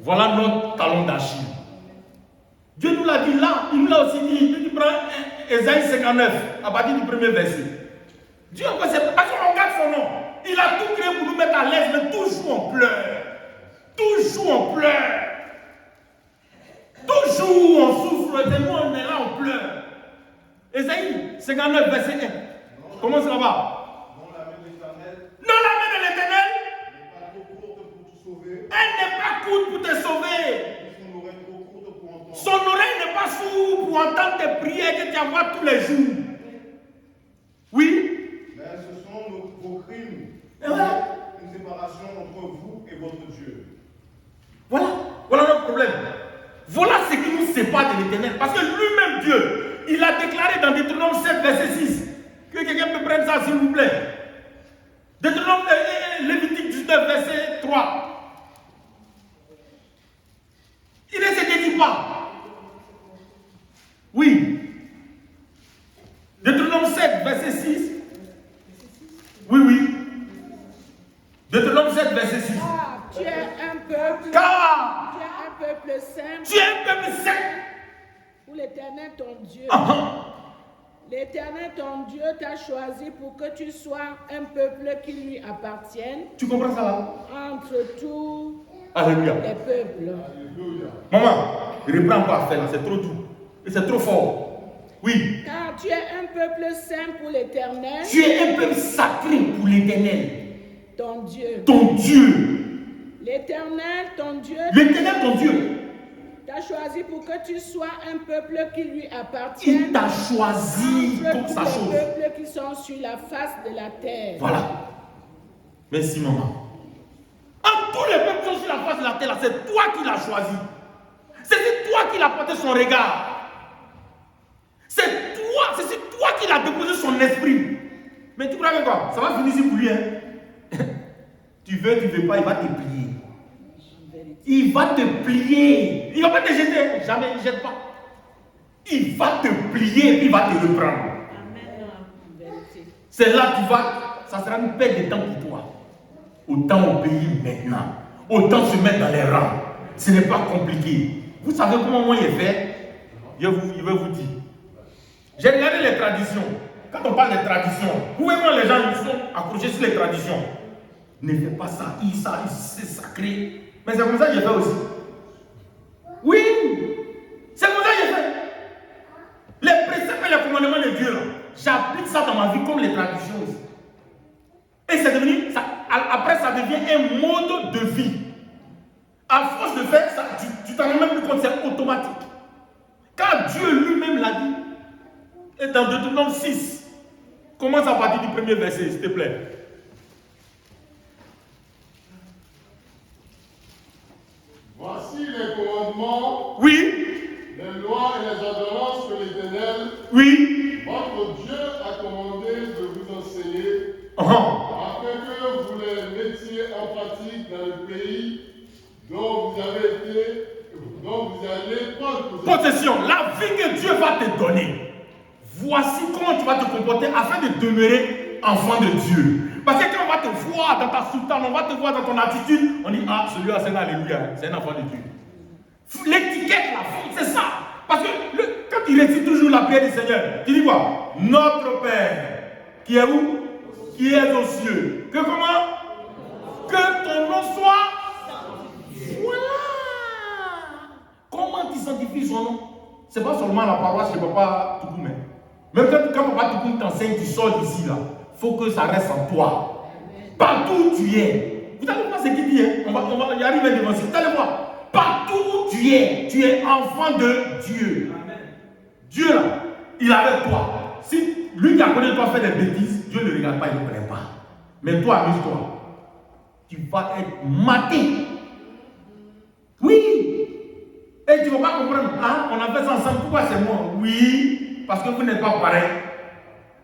Voilà notre talon d'Achille. Dieu nous l'a dit là, il nous l'a aussi dit. Il prend Ésaïe 59, à partir du premier verset. Dieu, c'est parce qu'on regarde son nom. Il a tout créé pour nous mettre à l'aise, mais toujours on pleure. Toujours on pleure. Toujours on souffre, et nous on est là, on pleure. Ésaïe 59, verset 1. Comment ça va? Non, la main de l'Éternel. Non, la main de l'Éternel. N'est pas trop courte pour te sauver. Elle n'est pas courte pour te sauver. Son oreille trop courte pour entendre. Son oreille n'est pas sourde pour entendre tes prières que tu envoies tous les jours. Oui. Mais ce sont vos crimes. Voilà. Une séparation entre vous et votre Dieu. Voilà notre problème. Voilà ce qui nous sépare de l'Éternel. Parce que lui-même, Dieu, il a déclaré dans Deutéronome 7, verset 6, que quelqu'un peut prendre ça, s'il vous plaît. Deutéronome, Lévitique 19, verset 3. Il ne se dédie pas. Oui. Deutéronome 7, verset 6. Oui. Deutéronome 7, verset 6. Tu es un peuple. Car tu es un peuple saint. Tu es un peuple saint. Pour l'Éternel ton Dieu. Uh-huh. L'Éternel ton Dieu t'a choisi pour que tu sois un peuple qui lui appartienne. Tu comprends ça là? Entre tous Alléluia. les peuples. Alléluia. Maman, reprends encore à faire là, c'est trop doux. Et c'est trop fort. Oui. Car tu es un peuple saint pour l'Éternel. Tu es un peuple sacré pour l'Éternel. Ton Dieu. Ton Dieu. L'Éternel ton Dieu. L'Éternel ton Dieu. T'a choisi pour que tu sois un peuple qui lui appartienne. Il t'a choisi comme sa chose. Les peuples qui sont sur la face de la terre. Voilà. Merci maman. En tous les peuples qui sont sur la face de la terre, là, c'est toi qui l'as choisi. C'est toi qui l'as porté son regard. C'est toi qui l'as déposé son esprit. Mais tu crois que quoi? Ça va finir ici pour lui, hein? Tu Tu veux pas, il va te plier. Il va te plier. Il ne va pas te jeter. Jamais, il ne jette pas. Il va te plier et puis il va te reprendre. C'est là que tu vas. Ça sera une perte de temps pour toi. Autant obéir maintenant. Autant se mettre dans les rangs. Ce n'est pas compliqué. Vous savez comment moi il est fait? Je vais vous dire. J'ai regardé les traditions. Quand on parle des traditions, vous voyez comment les gens ils sont accrochés sur les traditions. Ne fais pas ça, c'est sacré. Mais c'est comme ça que j'ai fait aussi. Oui, c'est comme ça que j'ai fait. Les préceptes et les commandements de Dieu, j'applique ça dans ma vie comme les traditions aussi. Et c'est devenu, après ça devient un mode de vie. À force de faire ça, tu t'en rends même plus compte, c'est automatique. Car Dieu lui-même l'a dit. Et dans Deutéronome 6, commence à partir du premier verset, s'il te plaît. Voici les commandements, Oui, les lois et les ordonnances que l'Éternel, oui, votre Dieu, a commandé de vous enseigner, afin que vous les mettiez en pratique dans le pays dont vous allez prendre possession. La vie que Dieu va te donner. Voici comment tu vas te comporter afin de demeurer enfant de Dieu. Parce que quand on va te voir dans ta soutane, on va te voir dans ton attitude, on dit, ah, celui-là, c'est un alléluia, c'est un enfant de Dieu. L'étiquette, la forme, c'est ça. Parce que quand tu récites toujours la prière du Seigneur, tu dis quoi? Notre Père, qui est où? Qui est aux cieux. Que comment? Que ton nom soit. Voilà. Comment tu sanctifies son nom? Ce n'est pas seulement la paroisse chez Papa Toukoumé. Même quand Papa Toukoumé t'enseigne, tu sors d'ici là. Il faut que ça reste en toi. Partout où tu es. Vous allez voir ce qu'il dit. Hein? On va y arriver devant ça. Vous allez voir. Partout où tu es enfant de Dieu. Amen. Dieu là, il est avec toi. Si lui qui a connu toi fait des bêtises, Dieu ne le regarde pas, il ne le connaît pas. Mais toi, amuse-toi. Tu vas être maté. Oui. Et tu ne vas pas comprendre. Hein? On a fait ça ensemble. Pourquoi c'est moi? Oui. Parce que vous n'êtes pas pareil.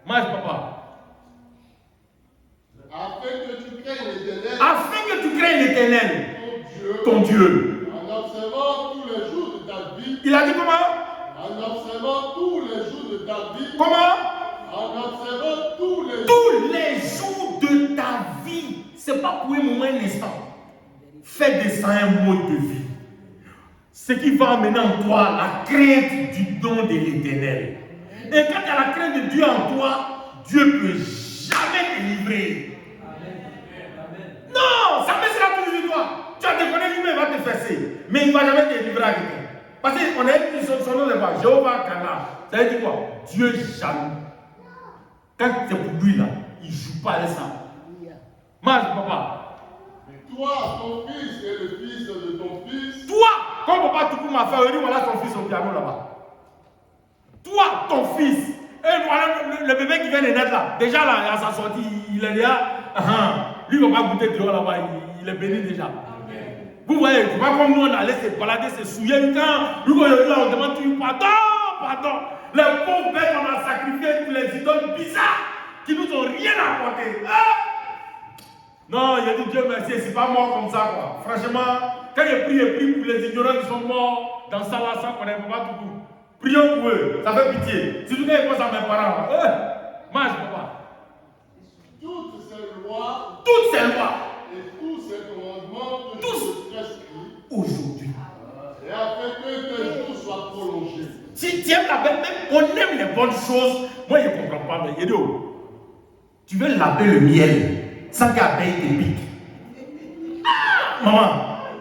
Mange, papa. afin que tu craignes l'Éternel. Afin que tu craignes l'Éternel. Ton Dieu. En observant tous les jours de ta vie. Il a dit comment? En observant tous les jours de ta vie. Comment? En observant tous les jours de ta vie. Ce n'est pas pour un moment, un instant. Fais descendre un mode de vie. Ce qui va amener en toi la crainte du don de l'Éternel. Et quand tu as la crainte de Dieu en toi, Dieu ne peut jamais te livrer. Non, ça me sera toujours sur toi. Tu as déconné, lui-même va te fesser. Mais il ne va jamais te livrer avec toi. Parce qu'on a dit son nom de quoi? Jéhovah Kana. Ça veut dire quoi? Dieu jamais. Quand c'est pour lui là, il ne joue pas avec ça. Mange, papa. Toi, ton fils et le fils de ton fils. Toi, comme papa Toukou m'a fait, il dit voilà son fils au piano là-bas. Toi, ton fils. Et voilà le bébé qui vient de naître là. Déjà là, à sa sortie, il est là. Lui, il ne va pas goûter dehors là-bas. Il est béni déjà. Amen. Vous voyez, c'est pas comme nous, on allait se balader, se souiller. Quand lui, on demande toujours pardon. Les pauvres bêtes qu'on a sacrifiés pour les idoles bizarres qui nous ont rien apporté. Non, il a dit Dieu merci, c'est pas mort comme ça quoi. Franchement, quand il prie pour les ignorants qui sont morts dans ça là, sans connaître pas tout. Prions pour eux, ça fait pitié. Si tu ne pense à mes parents, mange papa. Toutes ces lois et tous ces commandements que je te prescris aujourd'hui. Et afin que tes jours soient prolongés. Si tu aimes la belle, même on aime les bonnes choses, moi je ne comprends pas, mais tu veux laver le miel sans qu'abeille te pique. Maman,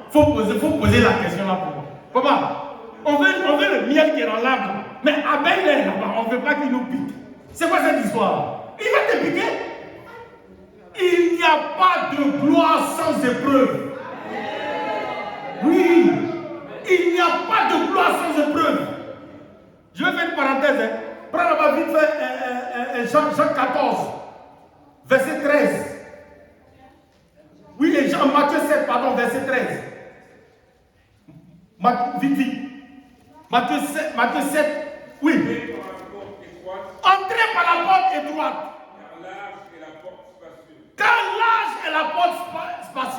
il faut poser la question là pour moi. Papa, on veut le miel qui est dans l'arbre, mais abeille est là-bas, on ne veut pas qu'il nous pique. C'est quoi cette histoire? Il va te piquer. Il n'y a pas de gloire sans épreuve. Oui, il n'y a pas de gloire sans épreuve. Je vais faire une parenthèse. Hein. Prends là-bas vite fait Jean 14, verset 13. Oui, et Matthieu 7, pardon, verset 13. Vite. Matthieu 7, oui. Entrez par la porte étroite. Car large est la porte spacieuse.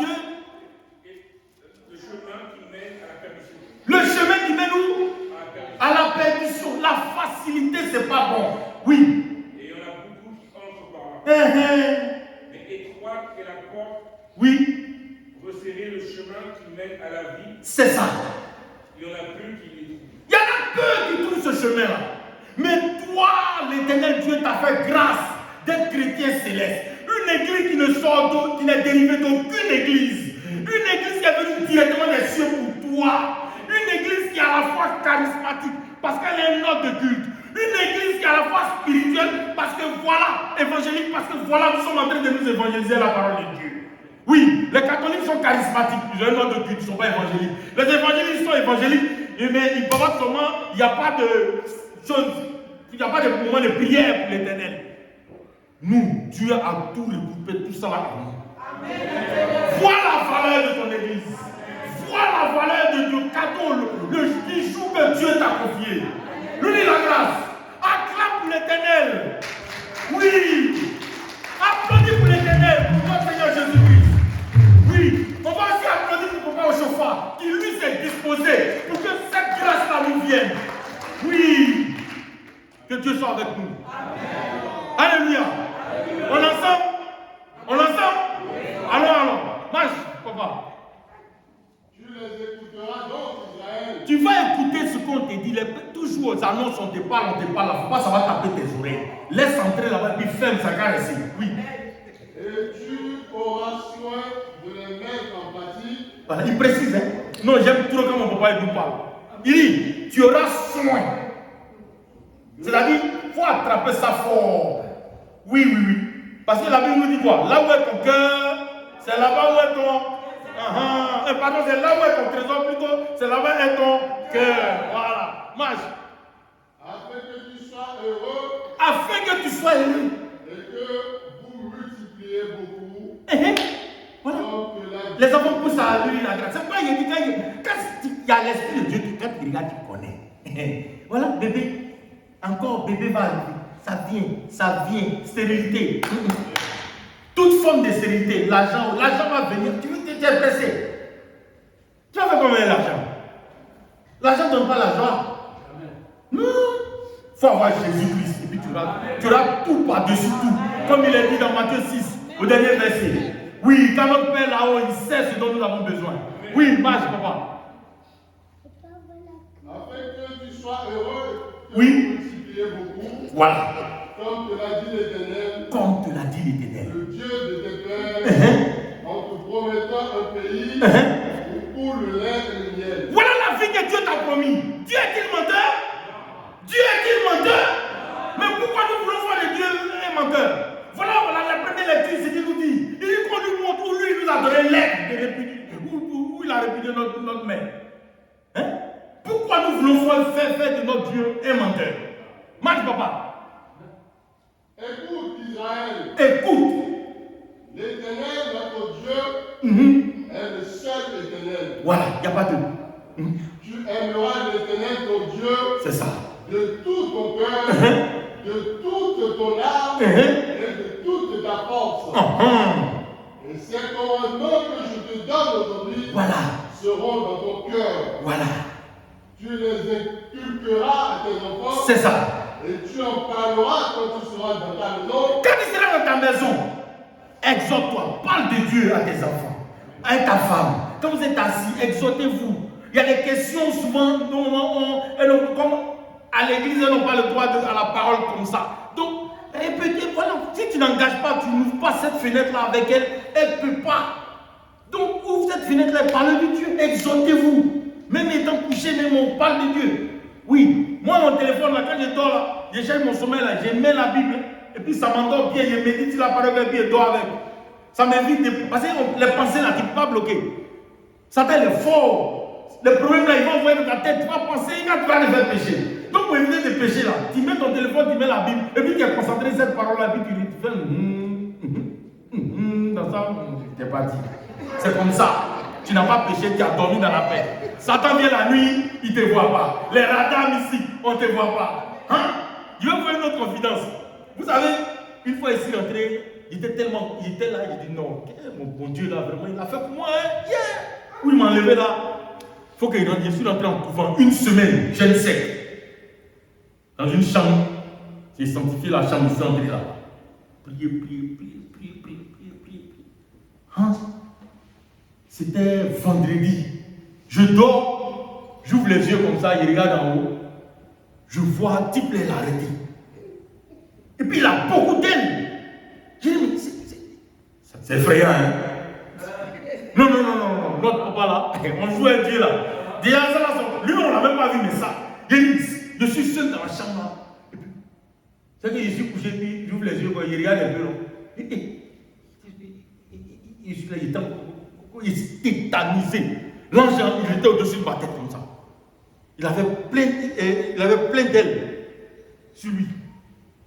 Oui. Et il y en a beaucoup qui entrent par là. Mais étroite est la porte. Oui. Resserrer le chemin qui mène à la vie. C'est ça. Il y en a peu qui les trouvent. Il y en a peu qui trouvent ce chemin-là. Mais toi, l'Éternel Dieu t'a fait grâce d'être chrétien céleste. Une église qui ne sort d'autre, qui n'est dérivée d'aucune église. Une église qui est venue directement des cieux pour toi. Une église qui est à la fois charismatique parce qu'elle est un ordre de culte. Une église qui est à la fois spirituelle parce que voilà, évangélique parce que voilà, nous sommes en train de nous évangéliser la parole de Dieu. Oui, les catholiques sont charismatiques, ils ont un ordre de culte, ils ne sont pas évangéliques. Les évangéliques sont évangéliques, mais ils parlent comment il n'y a pas de choses, il n'y a pas de moment de prière pour l'Éternel. Nous, Dieu a tout recoupé, tout ça là. Amen. Vois la valeur de ton église. Vois la valeur de ton cadeau, le bijou que Dieu t'a confié. Lui la grâce. Acclame pour l'Éternel. Oui. Applaudis pour l'Éternel, pour notre Seigneur Jésus-Christ. Oui. On va aussi applaudir pour Papa au chauffard, qui lui s'est disposé pour que cette grâce-là nous vienne. Oui. Que Dieu soit avec nous. Amen. Alléluia. On ensemble? On ensemble? Allons. Marche, papa. Tu les écouteras donc, Israël. Tu vas écouter ce qu'on te dit. Toujours aux annonces, on te parle là. Ça va taper tes oreilles. Laisse entrer là-bas, puis ferme sa caresse. Oui. Et tu auras soin de les mettre en pratique. Voilà, il précise, hein. Non, j'aime trop quand mon papa nous parle. Il dit, tu auras soin. C'est-à-dire, il faut attraper ça fort. Oui. Parce que la Bible nous dit quoi? Là où est ton cœur, c'est là-bas où est ton... pardon, c'est là où est ton trésor plutôt, c'est là-bas où est ton cœur. Voilà. Marche. Afin que tu sois heureux. Afin que tu sois heureux. Et que vous multipliez beaucoup. Voilà. Les enfants poussent à lui la grâce. C'est pas, il dit, quand il y a l'esprit de Dieu, quand tu regardes, tu connais. Voilà, bébé. Encore, bébé va arriver. Ça vient, stérilité. Toute forme de stérilité, l'argent va venir, tu es pressé. Tu vas faire combien l'argent? L'argent ne donne pas la joie. Non. Il faut avoir Jésus-Christ et puis tu auras tout par-dessus tout. Comme il est dit dans Matthieu 6, au dernier verset. Oui, quand notre Père là-haut, il sait ce dont nous avons besoin. Oui, marche, papa. Afin que tu sois heureux, que oui. Vous multipliez beaucoup. Voilà. Comme te l'a dit l'Éternel. Comme te l'a dit l'Éternel. Le Dieu de tes pères, en te promettant un pays où coule le lait et le miel. Voilà la vie que Dieu t'a promis. Dieu est-il menteur? Dieu est-il menteur? Mais pourquoi nous voulons voir que Dieu est menteur? Voilà la première lecture, c'est ce qu'il nous dit. Il dit qu'on lui montre où lui nous a donné l'aide où il a répudié notre mère. Hein? Pourquoi nous voulons faire de notre Dieu un menteur? Marche, papa. Écoute, Israël. Écoute. L'Éternel, notre Dieu, est le seul Éternel. Voilà, il n'y a pas de... Tu aimeras l'Éternel, ton Dieu, c'est ça. De tout ton cœur, de toute ton âme et de toute ta force. Et ces commandements que je te donne aujourd'hui seront dans ton cœur. Voilà. Tu les inculqueras à tes enfants. C'est ça. Et tu en parleras quand tu seras dans ta maison. Quand tu seras dans ta maison, exhorte-toi, parle de Dieu à tes enfants, à ta femme. Quand vous êtes assis, exhortez-vous. Il y a des questions souvent, comme à l'église, elles n'ont pas le droit à la parole comme ça. Donc, répétez, voilà, si tu n'engages pas, tu n'ouvres pas cette fenêtre-là avec elle, elle ne peut pas. Donc, ouvre cette fenêtre-là, parlez de Dieu, exhortez-vous. Même étant couché, même on parle de Dieu. Oui, moi mon téléphone là, quand je dors là, je cherche mon sommeil là, je mets la Bible et puis ça m'endort bien, je médite sur la parole et puis je dors avec. Ça m'invite de... Parce que les pensées là, tu ne peux pas bloquer. Satan est fort. Les problèmes là, ils vont envoyer dans ta tête, tu vas penser, quand tu vas les faire pécher. Donc pour éviter de pécher là, tu mets ton téléphone, tu mets la Bible et puis tu es concentré sur cette parole là, puis tu fais dans ça, je t'ai pas dit. C'est comme ça. Tu n'as pas péché, tu as dormi dans la paix. Satan vient la nuit, il ne te voit pas. Les radars mystiques, on ne te voit pas. Hein? Je vais vous faire une autre confidence. Vous savez, une fois ici rentré, il était là, il dit non, mon bon Dieu là, vraiment, il a fait pour moi. Hein? Yeah! Où il m'a enlevé là. Il faut qu'il rentre. Je suis rentré en couvent une semaine, jeune sec. Dans une chambre. J'ai sanctifié la chambre, je suis entré là. Prier. Hein? C'était vendredi. Je dors, j'ouvre les yeux comme ça, il regarde en haut. Je vois type les l'arrêter. Et puis il a beaucoup d'ailes. J'ai dit, mais c'est effrayant, hein? Non, notre papa là, on joue un Dieu là. Déjà, ça là, lui on l'a même pas vu, mais ça. J'ai dit, je suis seul dans la chambre là. C'est que je suis couché, puis j'ouvre les yeux, il regarde un peu là. Il s'est tétanisé. L'ange, il était au-dessus de ma tête comme ça. Il avait plein d'ailes sur lui.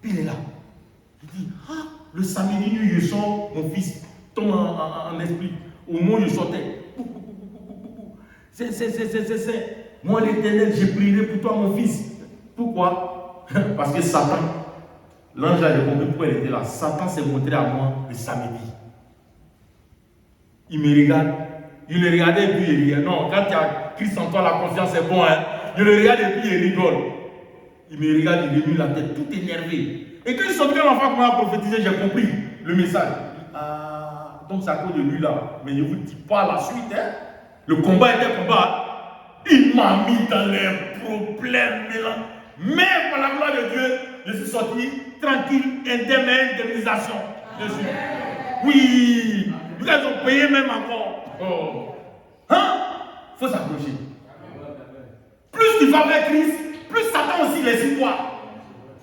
Puis il est là. Il dit, ah, le samedi, je sors, mon fils tombe en esprit. Au moment où je sortais. C'est. Moi, l'Éternel, je prierai pour toi, mon fils. Pourquoi? Parce que Satan, l'ange a compris pourquoi il était là. Satan s'est montré à moi le samedi. Il me regarde. Il le regardait et puis il riait. Non, quand tu as Christ en toi, la confiance est bon. Hein? Je le regarde et puis il rigole. Il me regarde, il remue la tête, tout énervé. Et quand il sortait l'enfant qu'on a prophétisé, j'ai compris le message. Ah, donc c'est à cause de lui là. Mais je ne vous dis pas la suite. Hein? Le combat était combat. Il m'a mis dans les problèmes. Mais par la gloire de Dieu, je suis sorti tranquille, indemnisation. Oui. Ils ont payé même encore. Oh. Hein? Il faut s'accrocher. Plus tu vas vers Christ, plus Satan aussi les suit toi.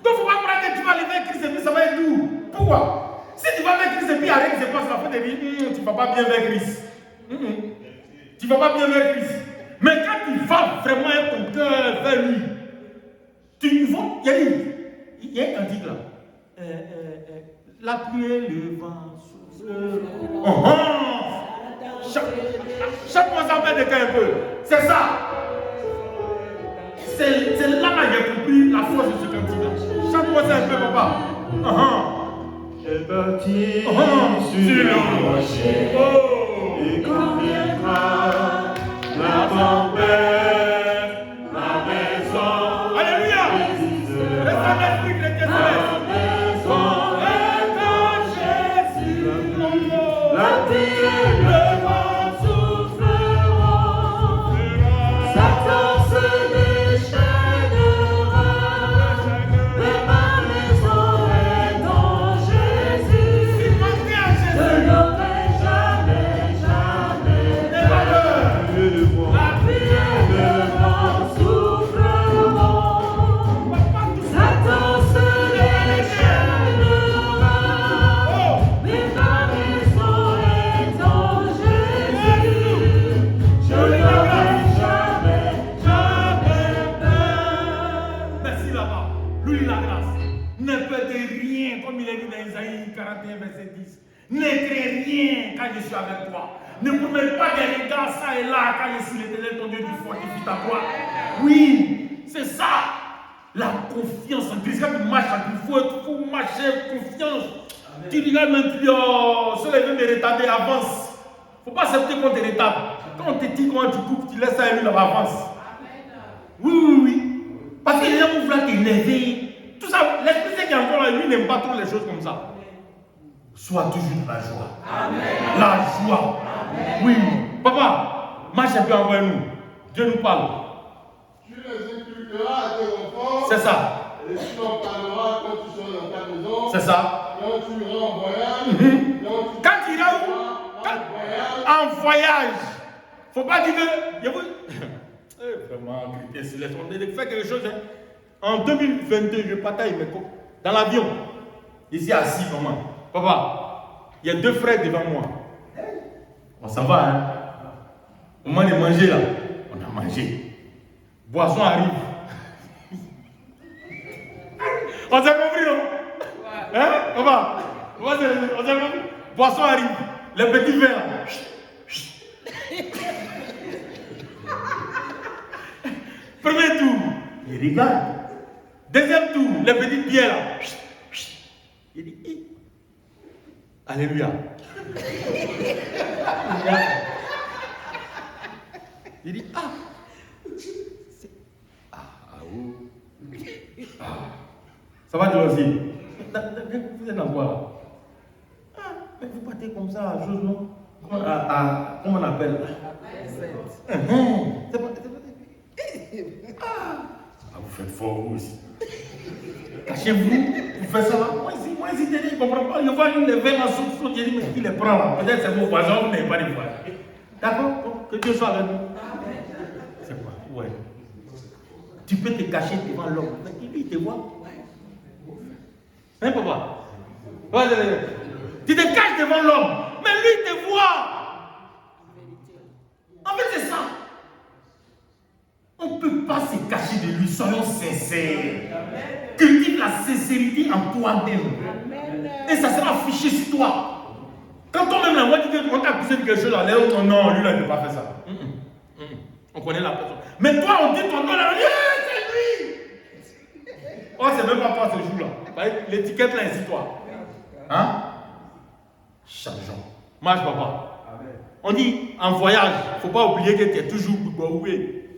Donc il ne faut pas croire que tu vas aller vers Christ et puis ça va être doux. Pourquoi? Si tu vas vers Christ et puis il n'y a rien qui se passe, la faute de dire, tu ne vas pas bien vers Christ. Tu ne vas pas bien vers Christ. Mais quand tu vas vraiment avec ton cœur vers lui, tu vas. Il y a un cantique là. La pluie, le vent, chaque mois ça fait des cas un peu. C'est ça. C'est là que j'ai compris la force de ce cantique. Chaque mois c'est un peu papa. J'ai bâti sur le rocher et quand viendra la tempête, la maison. Alléluia. Le Saint-Esprit chrétien céleste. La terre et le vent souffleront, Satan se déchaînera, mais ma maison est en Jésus. Je n'aurai jamais peur. La terre et le vent souffleront, Satan se déchaînera, mais ma maison est en Jésus. Je n'aurai jamais peur. Merci là-bas. Lui la grâce. Ne peur de rien, comme il est dit dans Isaïe 41, verset 10. Ne crains rien quand je suis avec toi. Ne promets pas des regards ça et là quand je suis l'Éternel ton Dieu, tu fortifies ta croix. Oui, c'est ça. La confiance en Christ. Quand tu marches, il faut marcher confiance. Amen. Tu regardes maintenant, sur les veines de retarder, avance. Il ne faut pas accepter qu'on te retarde. Quand on te dit comment tu coupes, tu laisses ça et lui là-bas, avance. Oui. Parce que les gens vont vouloir t'énerver. Tout ça, l'esprit Saint qui est encore là, lui n'aime pas trop les choses comme ça. Sois toujours dans la joie. Amen. La joie. Amen. Oui. Papa, marche un peu envers nous. Dieu nous parle. Tu les inculqueras à tes enfants. C'est ça. Et tu en parleras quand tu seras dans ta maison. C'est ça. Quand tu iras en voyage. Quand tu iras où? En voyage. Faut pas dire que. Vraiment, chrétien céleste, on devait faire quelque chose. Hein. En 2022, je partage mes copains dans l'avion. Ici assis, maman. Papa, il y a 2 frères devant moi. Bon, ça va, hein? Au moment de manger là, on a mangé. Boisson arrive. On s'est compris, non? Hein, papa? On s'est compris? Boisson arrive. Les petits verres là. Premier tour, il regarde. Deuxième tour, les petites bières là. Il dit, Alléluia. Il dit, Ça va toi aussi? Vous êtes dans quoi là? Ah, mais vous partez comme ça à chose, non? Comment on appelle? Vous faites fort vous aussi. Cachez-vous, vous faites ça là. Moi ici, je ne comprends pas. Je vois une lever dans son saut, je dis, mais qui les prend là? Peut-être c'est vos voisins, vous n'avez pas de voisins. D'accord? Que Dieu soit avec nous. C'est quoi? Ouais. Tu peux te cacher devant l'homme. Mais lui, il te voit. Hein, papa? Ouais, tu te caches devant l'homme, mais lui, il te voit. En fait, c'est ça. On ne peut pas se cacher de lui, soyons sincères. Cultive la sincérité en toi-même. Et ça sera affiché sur toi. Quand toi-même la voix dit qu'on t'a accusé de quelque chose, là, oh non, lui là, il ne peut pas faire ça. On connaît la personne. Mais toi, on dit ton nom là, c'est lui. Oh, c'est même pas toi ce jour-là. L'étiquette là, c'est toi. Hein? Changeons. Marche, papa. On dit en voyage, il ne faut pas oublier que tu es toujours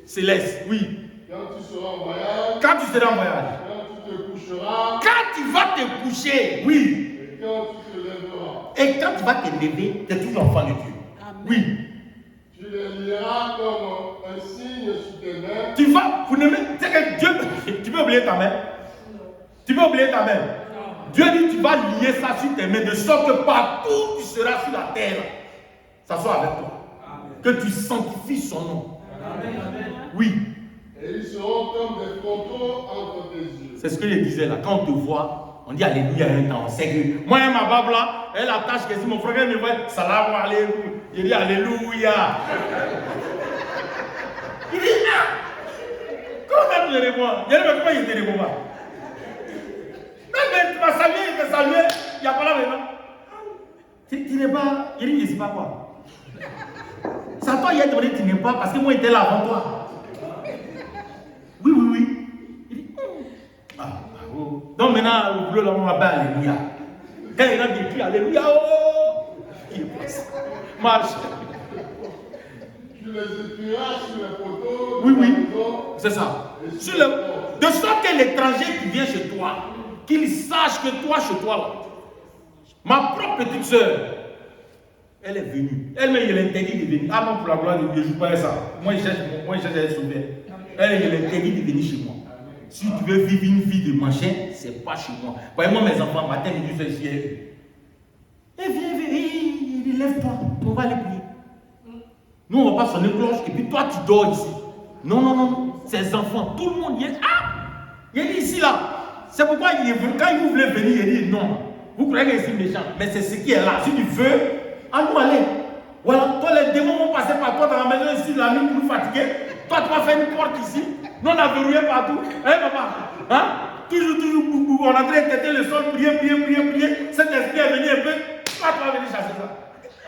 céleste. Oui. Quand tu seras en voyage. Quand tu seras en voyage. Quand tu te coucheras. Quand tu vas te coucher. Oui. Et quand tu te lèveras. Et quand tu vas te lever, tu es toujours enfant de Dieu. Amen. Oui. Tu les liras comme un signe sur tes mains. Tu vas, vous n'aimez, c'est que Dieu, tu peux oublier ta main. Tu peux oublier ta main. Dieu dit tu vas lier ça sur tes mains de sorte que partout où tu seras sur la terre, ça soit avec toi. Amen. Que tu sanctifies son nom. Amen. Oui. Et ils seront comme des photos entre tes yeux. C'est ce que je disais là. Quand on te voit, on dit Alléluia un temps. C'est que moi, ma Bible là, elle attache que si mon frère me voit, salam alléluia. Je dis Alléluia. Il dit ah. Comment tu réponds? Je dis mais pourquoi il te répond pas? Non mais tu vas saluer, il te saluer. Il n'y a pas là maintenant. Tu n'es pas. Il dit je ne sais pas quoi. C'est à toi hier donné, tu n'es pas parce que moi j'étais là avant toi. Oui. Il dit, oh. Donc maintenant, le boulot là, on va faire Alléluia. Quand les gens disent Alléluia, oh, il passe. Marche. Tu les écriras sur les photos. Oui, c'est ça. De sorte que l'étranger qui vient chez toi, qu'il sache que toi, chez toi, là, ma propre petite soeur, elle est venue. Elle-même, il l'interdit de venir. Ah non, pour la gloire de Dieu, je ne joue pas ça. Moi, je cherche à être sauvé. Elle, il l'interdit de venir chez moi. Si tu veux vivre une vie de machin, c'est pas chez moi. Voyez-moi mes enfants, matin, midi, soir, ici. Viens, lève-toi, on va aller prier. Nous, on ne va pas sonner cloche et puis toi, tu dors ici. Non. Ces enfants, tout le monde y est. Ah! Il est ici, là. C'est pourquoi quand il voulait venir, il dit non. Vous croyez que c'est méchant, mais c'est ce qui est là. Si tu veux, à nous aller. Voilà, toi, les démons vont passer par toi dans la maison ici, la nuit, pour nous fatiguer. Toi, tu vas faire une porte ici. Nous, on a verrouillé partout. Hein, papa? Hein? Toujours, on a en train de têter le sol, prier. Cet esprit est venu un peu. Toi, tu vas venir chasser ça.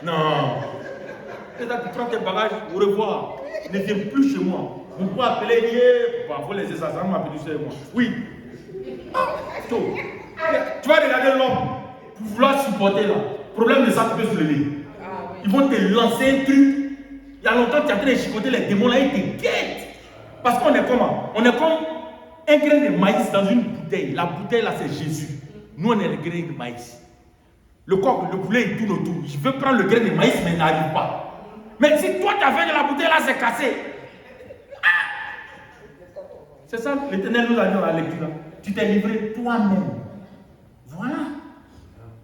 Non. Et là, tu prends tes bagages, au revoir. Ne viens plus chez moi. Vous pouvez appeler Dieu. Il faut laisser ça, ça m'a appelé chez moi. Oui. Tu vas regarder l'homme pour vouloir supporter là. Problème de ça, tu peux se lever. Ils vont te lancer un truc. Il y a longtemps, tu es en train de chicoter les démons là, ils te guettent. Parce qu'on est comment? On est comme un grain de maïs dans une bouteille. La bouteille là, c'est Jésus. Nous, on est le grain de maïs. Le coq, le poulet, il tourne autour. Je veux prendre le grain de maïs, mais il n'arrive pas. Mais si toi, tu as fait de la bouteille là, c'est cassé. Ah! C'est ça, l'Éternel nous a dit dans la lecture là. Tu t'es livré toi-même. Voilà.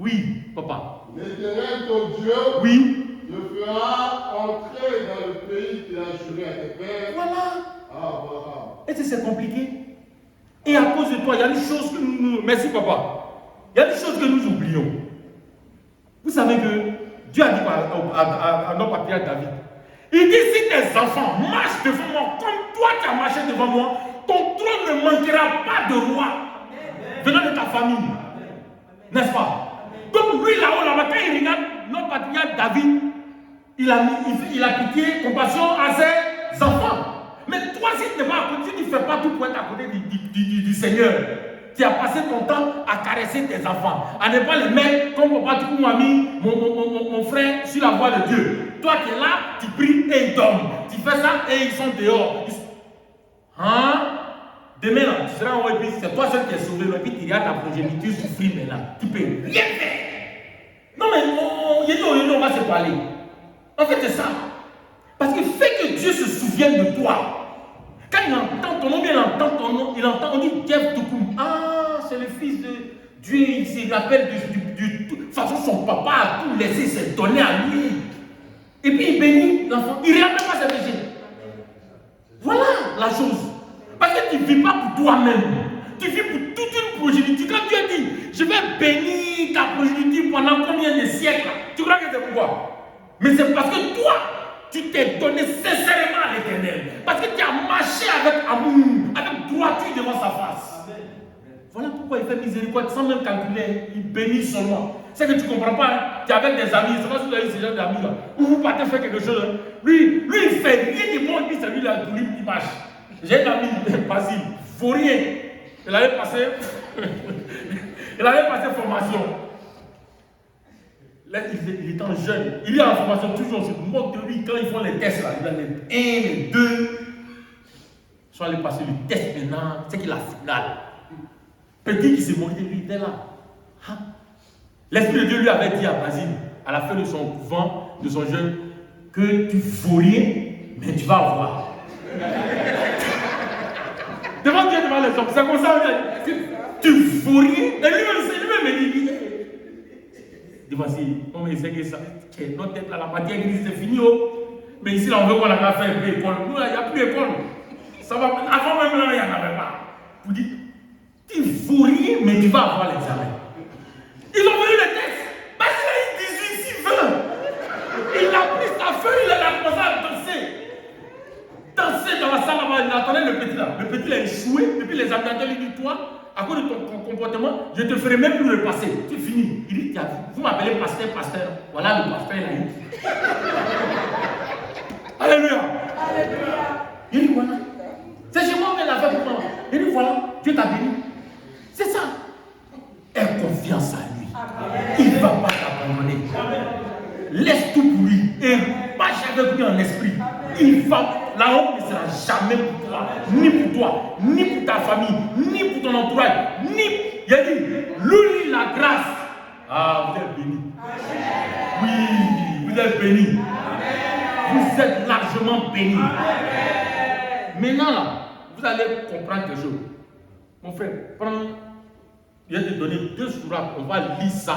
Oui, papa. L'Éternel ton Dieu te fera entrer dans le pays qu'il a juré à tes pères. Voilà. Abraham. Et c'est compliqué. Et à cause de toi, il y a des choses que nous... Merci papa. Il y a des choses que nous oublions. Vous savez que Dieu a dit à notre patriarche David, il dit si tes enfants marchent devant moi comme toi tu as marché devant moi, ton trône ne manquera pas de roi venant de ta famille. N'est-ce pas? Donc lui là-haut, là-bas, quand il regarde notre patriarche David, il a pitié, compassion à ses enfants. Mais toi, si tu ne fais pas tout pour être à côté du Seigneur, tu as passé ton temps à caresser tes enfants, à ne pas les mettre comme papa, tout mon ami, mon frère, sur la voie de Dieu. Toi, tu es là, tu pries et ils dorment. Tu fais ça et ils sont dehors. Hein? Demain, là, tu seras en haut et puis c'est toi seul qui es sauvé. Et puis tu regardes ta progéniture souffrir maintenant. Tu peux rien faire. Non, mais on va se parler. En fait, c'est ça. Parce que fait que Dieu se souvienne de toi. Quand il entend ton nom, il entend ton nom, il entend, on dit Jeff Toukoum. Ah, c'est le fils de Dieu, il se rappelle de toute façon, son papa a tout laissé, s'est donné à lui. Et puis il bénit l'enfant, il ne regarde même pas ses péchés. Voilà la chose. Parce que tu ne vis pas pour toi-même, tu vis pour toute une progéniture. Quand Dieu dit, je vais bénir ta progéniture pendant combien de siècles, tu crois que c'est pourquoi? Mais c'est parce que toi, tu t'es donné sincèrement à l'Éternel. Parce que tu as marché avec amour, avec droiture devant sa face. Amen. Voilà pourquoi il fait miséricorde sans même calculer. Il bénit seulement. C'est que tu ne comprends pas. Hein? Tu es avec des amis. C'est pas si tu as eu ce genre d'amis là. Ou vous partez faire quelque chose. Hein? Lui, il fait rien de bon. Lui, c'est lui là, pour lui qui marche. J'ai un ami, Basile. Il faut rien. Il avait passé formation. Là, il est en jeune. Il est en formation toujours. Je me moque de lui quand ils font les tests là. Il a les 1, les 2. Ils sont allés passer le test maintenant. C'est qu'il a finale. Petit qui s'est monté, lui, il était là. Hein? L'Esprit de Dieu lui avait dit à Basile, à la fin de son vent, de son jeûne, que tu fous rien, mais tu vas voir. Devant Dieu, devant les hommes, c'est comme ça. Tu fous rien. Et lui-même me dit, voici, on essaie que ça, notre tête là, la matière grise, c'est fini. Oh. Mais ici, là, on veut qu'on a fait une école. Nous, là, il n'y a plus d'école. Ça va, avant même, là, il n'y en avait pas. Vous dites, tu fous rien, mais tu vas avoir l'examen. Ils ont vu le texte. Parce qu'il a eu 18, 6, 20. Il a pris sa feuille, il a commencé à danser. Danser dans la salle là-bas, il attendait le petit là. Le petit il a échoué, et puis les amateurs lui disent, toi, à cause de ton comportement, je ne te ferai même plus le passer. C'est fini. Il dit, vous m'appelez pasteur. Voilà le pasteur, il a eu. Alléluia. Alléluia. Il dit, voilà. C'est chez moi qu'elle a fait pour moi. Il dit, voilà, Dieu t'a béni. C'est ça. Aie confiance à lui. Amen. Il ne va pas t'abandonner. Laisse tout pour lui. Et marche avec lui en esprit. Amen. Il va. La honte ne sera jamais pour toi. Ni pour toi, ni pour ta famille, ni pour ton entourage, ni. Il a dit, loue-lui la grâce. Ah, vous êtes bénis. Oui, vous êtes bénis. Vous êtes largement bénis. Maintenant là, vous allez comprendre quelque chose. Mon frère, prends. Je vais te donner 2 sourates. On va lire ça.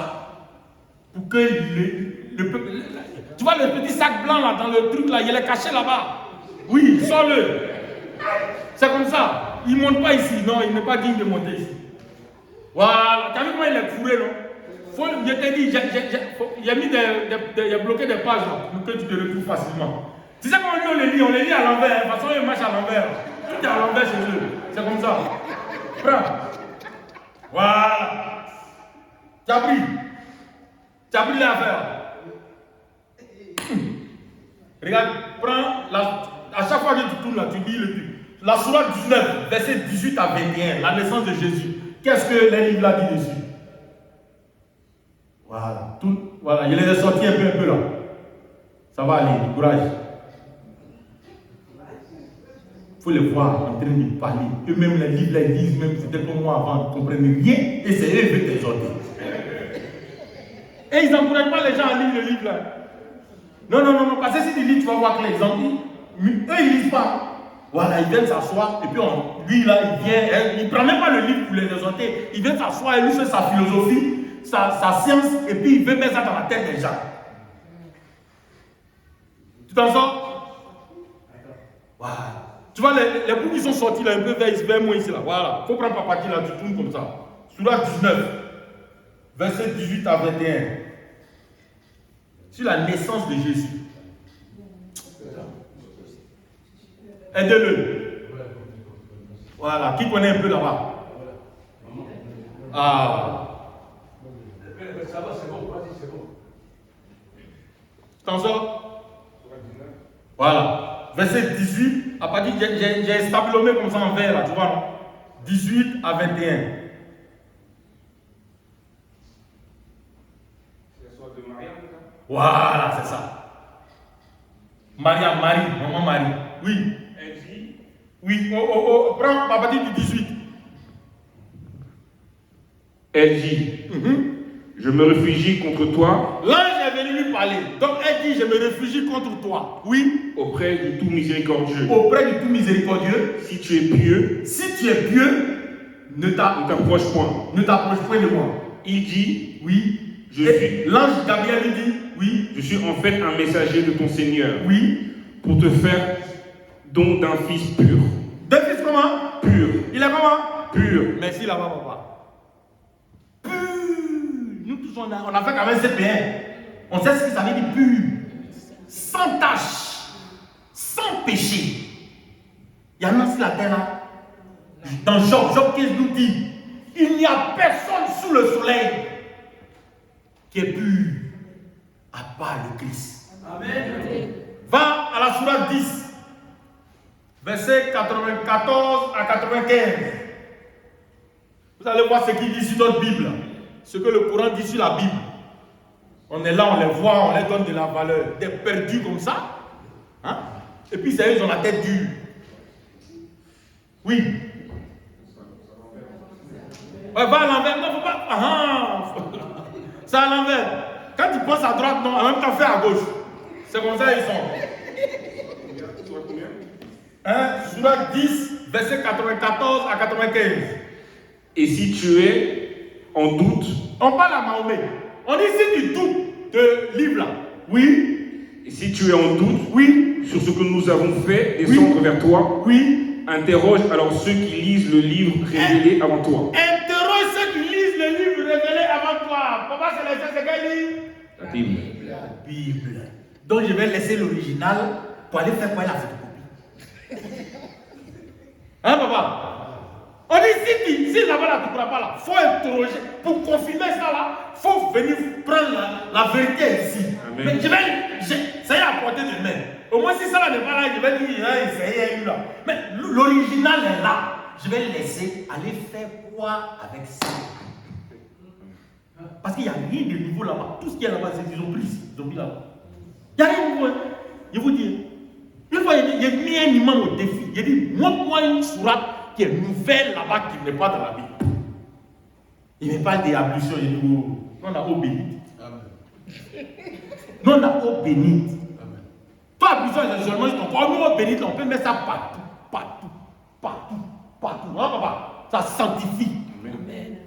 Pour que le peuple. Tu vois le petit sac blanc là dans le truc là, il est caché là-bas. Oui, sors-le. C'est comme ça. Il ne monte pas ici. Non, il n'est pas digne de monter ici. Voilà. Tu as vu comment il est fourré, non? Je t'ai dit, il a bloqué des pages là, pour que tu te retrouves facilement. Tu sais comment on les lit à l'envers. De toute façon, ils marchent à l'envers. Tout est à l'envers chez eux. C'est comme ça. Prends. Voilà. Tu as pris l'affaire. Regarde, prends à chaque fois que tu tournes là, tu lis le truc. La sourate 19, verset 18 à 21, la naissance de Jésus. Qu'est-ce que les livres là dit dessus? Voilà. Voilà, je les ai sortis un peu là. Ça va aller, courage. Il faut les voir en train de parler. Eux-mêmes, les livres, ils disent même, c'était comme moi avant, ils ne comprenaient rien, et c'est eux qui veulent t'exhorter. Et ils n'encouragent pas les gens à lire le livre là. Non, parce que si tu lis, tu vas voir que les gens disent, eux ils ne lisent pas. Voilà, ils viennent s'asseoir, et puis lui là, il vient, il ne prend même pas le livre pour les exhorter. Il vient s'asseoir et lui fait sa philosophie, sa science, et puis il veut mettre ça dans la tête des gens. Tu t'en sors? Voilà. Tu vois, les bouts qui sont sortis là, un peu vers moi ici là. Voilà. Il faut prendre par partie là, tu tournes comme ça. Sourate 19, verset 18 à 21. Sur la naissance de Jésus. Aidez-le. Voilà. Qui connaît un peu là-bas? Ah. Ça va, c'est bon, vas-y, c'est bon. T'en sors? Voilà. Verset 18, à partir, j'ai stabilomé comme ça en vert là, tu vois, non? 18 à 21. C'est soit de Mariam, Voilà, c'est ça. Marie, maman Marie. Oui. elle dit, Oui, prends à partir du 18. Elle dit, je me réfugie contre toi L'ange est venu lui parler. Donc elle dit, je me réfugie contre toi. Oui. auprès du tout miséricordieux. Auprès du tout miséricordieux. Si tu es pieux, ne ne t'approche point. t'approche point de moi. Il dit, Oui. L'ange Gabriel lui dit, oui. je suis en fait un messager de ton Seigneur Oui. pour te faire don d'un fils pur. D'un fils comment? Pur. Il est comment? Pur. Merci là-bas, papa. Pur. Nous tous, on a fait quand même CP1. On sait ce que ça veut dire pur. Sans tache. Sans péché. Il y en a sur la terre là. Dans Job 15 nous dit, il n'y a personne sous le soleil qui est pur à part le Christ. Amen. Va à la sourate 10, versets 94 à 95. Vous allez voir ce qu'il dit sur notre Bible, ce que le Coran dit sur la Bible. On est là, on les voit, on les donne de la valeur. Des perdus comme ça. Hein? Et puis, c'est eux, ils ont la tête dure. Oui. Ouais, va à l'envers. Non, faut pas. C'est à l'envers. Quand tu penses à droite, non, en même temps, fais à gauche. C'est comme ça, ils sont. Sourate 10, verset 94 à 95. Et si tu es en doute, On parle à Mahomet. On dit si tu doutes de livre là. Oui. et si tu es en doute Oui. sur ce que nous avons fait, descendre vers toi, Oui. interroge alors ceux qui lisent le livre révélé avant toi. Interroge ceux qui lisent le livre révélé avant toi. Papa, c'est quel livre? La Bible. La Bible. Donc je vais laisser l'original pour aller faire quoi la photocopie. Hein, papa? On dit si là-bas là, tu ne crois pas là, il faut interroger. Pour confirmer ça là, il faut venir prendre la vérité ici. Amen. Mais ça y est à portée de main. Au moins si ça là n'est pas là, je vais dire, essayez là. Mais l'original est là. Je vais laisser aller faire quoi avec ça? Parce qu'il n'y a rien de nouveau là-bas. Tout ce qu'il y a là-bas, c'est qu'ils ont pris ici. Ils ont mis là-bas. Il n'y a rien de nouveau. Je vous dis. Une fois, il a mis un imam au défi. Il a dit, montre-moi une sourate qui est nouvelle là-bas, qui n'est pas dans la Bible. Il n'est pas des ablutions. Il dit, nous, on a eau bénite. Nous, on a eau bénite. Toi, ablution, c'est seulement ton corps. Nous, eau bénite, on peut mettre ça partout. Non, papa, ça sanctifie. Amen.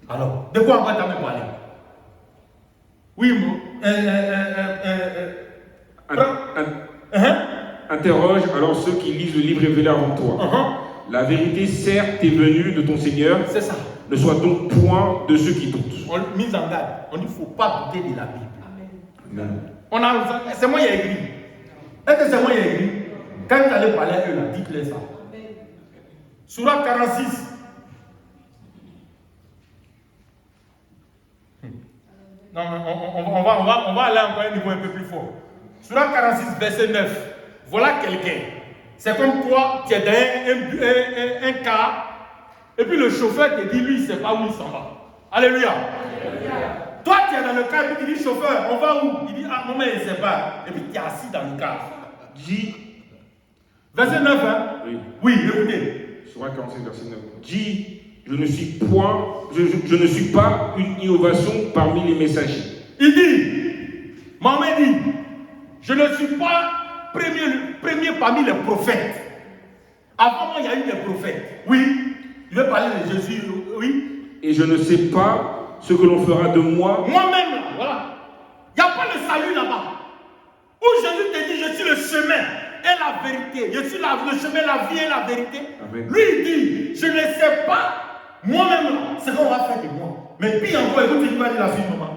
Alors, de quoi on va t'amener parler? Oui, moi. Interroge alors ceux qui lisent le livre révélé avant toi. La vérité certes est venue de ton Seigneur. C'est ça. Ne sois donc point de ceux qui doutent. On mise en garde. On dit qu'il ne faut pas douter de la Bible. Amen. C'est moi qui ai écrit. Est-ce que c'est moi qui ai écrit? Quand vous allez parler à eux, là, dites-les ça. Sourate 46. Non, on va aller encore à un niveau un peu plus fort. Sourate 46, verset 9. Voilà quelqu'un. C'est comme toi, tu es dans un car, et puis le chauffeur te dit, lui, il ne sait pas où il s'en va. Alléluia. Toi, tu es dans le car, et puis tu dis, chauffeur, on va où? Il dit, ah, maman, il ne sait pas. Et puis tu es assis dans le car. Dis. Verset 9, hein? Oui, écoutez. Sourate 46, verset 9. Dis, je ne suis pas une innovation parmi les messagers. Il dit, Mahomet dit, je ne suis pas premier parmi les prophètes. Avant moi, il y a eu des prophètes. Oui, il veut parler de Jésus. Oui. Et je ne sais pas ce que l'on fera de moi. Moi-même, là, voilà. Il n'y a pas le salut là-bas. Où Jésus te dit, je suis le chemin et la vérité. Je suis le chemin, la vie et la vérité. Amen. Lui, il dit, je ne sais pas moi-même ce qu'on va faire de moi. Mais puis encore, écoute, il va dire la suite, maman.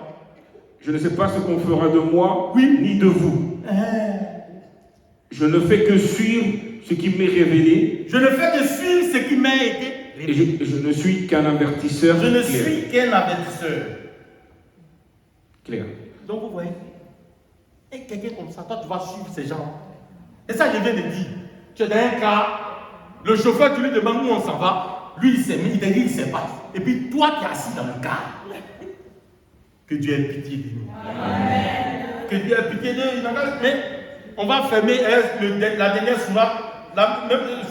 Je ne sais pas ce qu'on fera de moi, Oui. ni de vous. Je ne fais que suivre ce qui m'est révélé. Je ne fais que suivre ce qui m'a été Et révélé. je ne suis qu'un avertisseur Je ne clair. suis qu'un avertisseur. Clair. Donc vous voyez, et quelqu'un comme ça, toi tu vas suivre ces gens. Et ça je viens de dire. Tu es dans un cas, le chauffeur tu lui demandes où on s'en va, lui il sait, mais il te dit il ne sait pas. Et puis toi tu es assis dans le car. Que Dieu ait pitié de nous. Amen. Que Dieu ait pitié de nous. Mais on va fermer la dernière sourate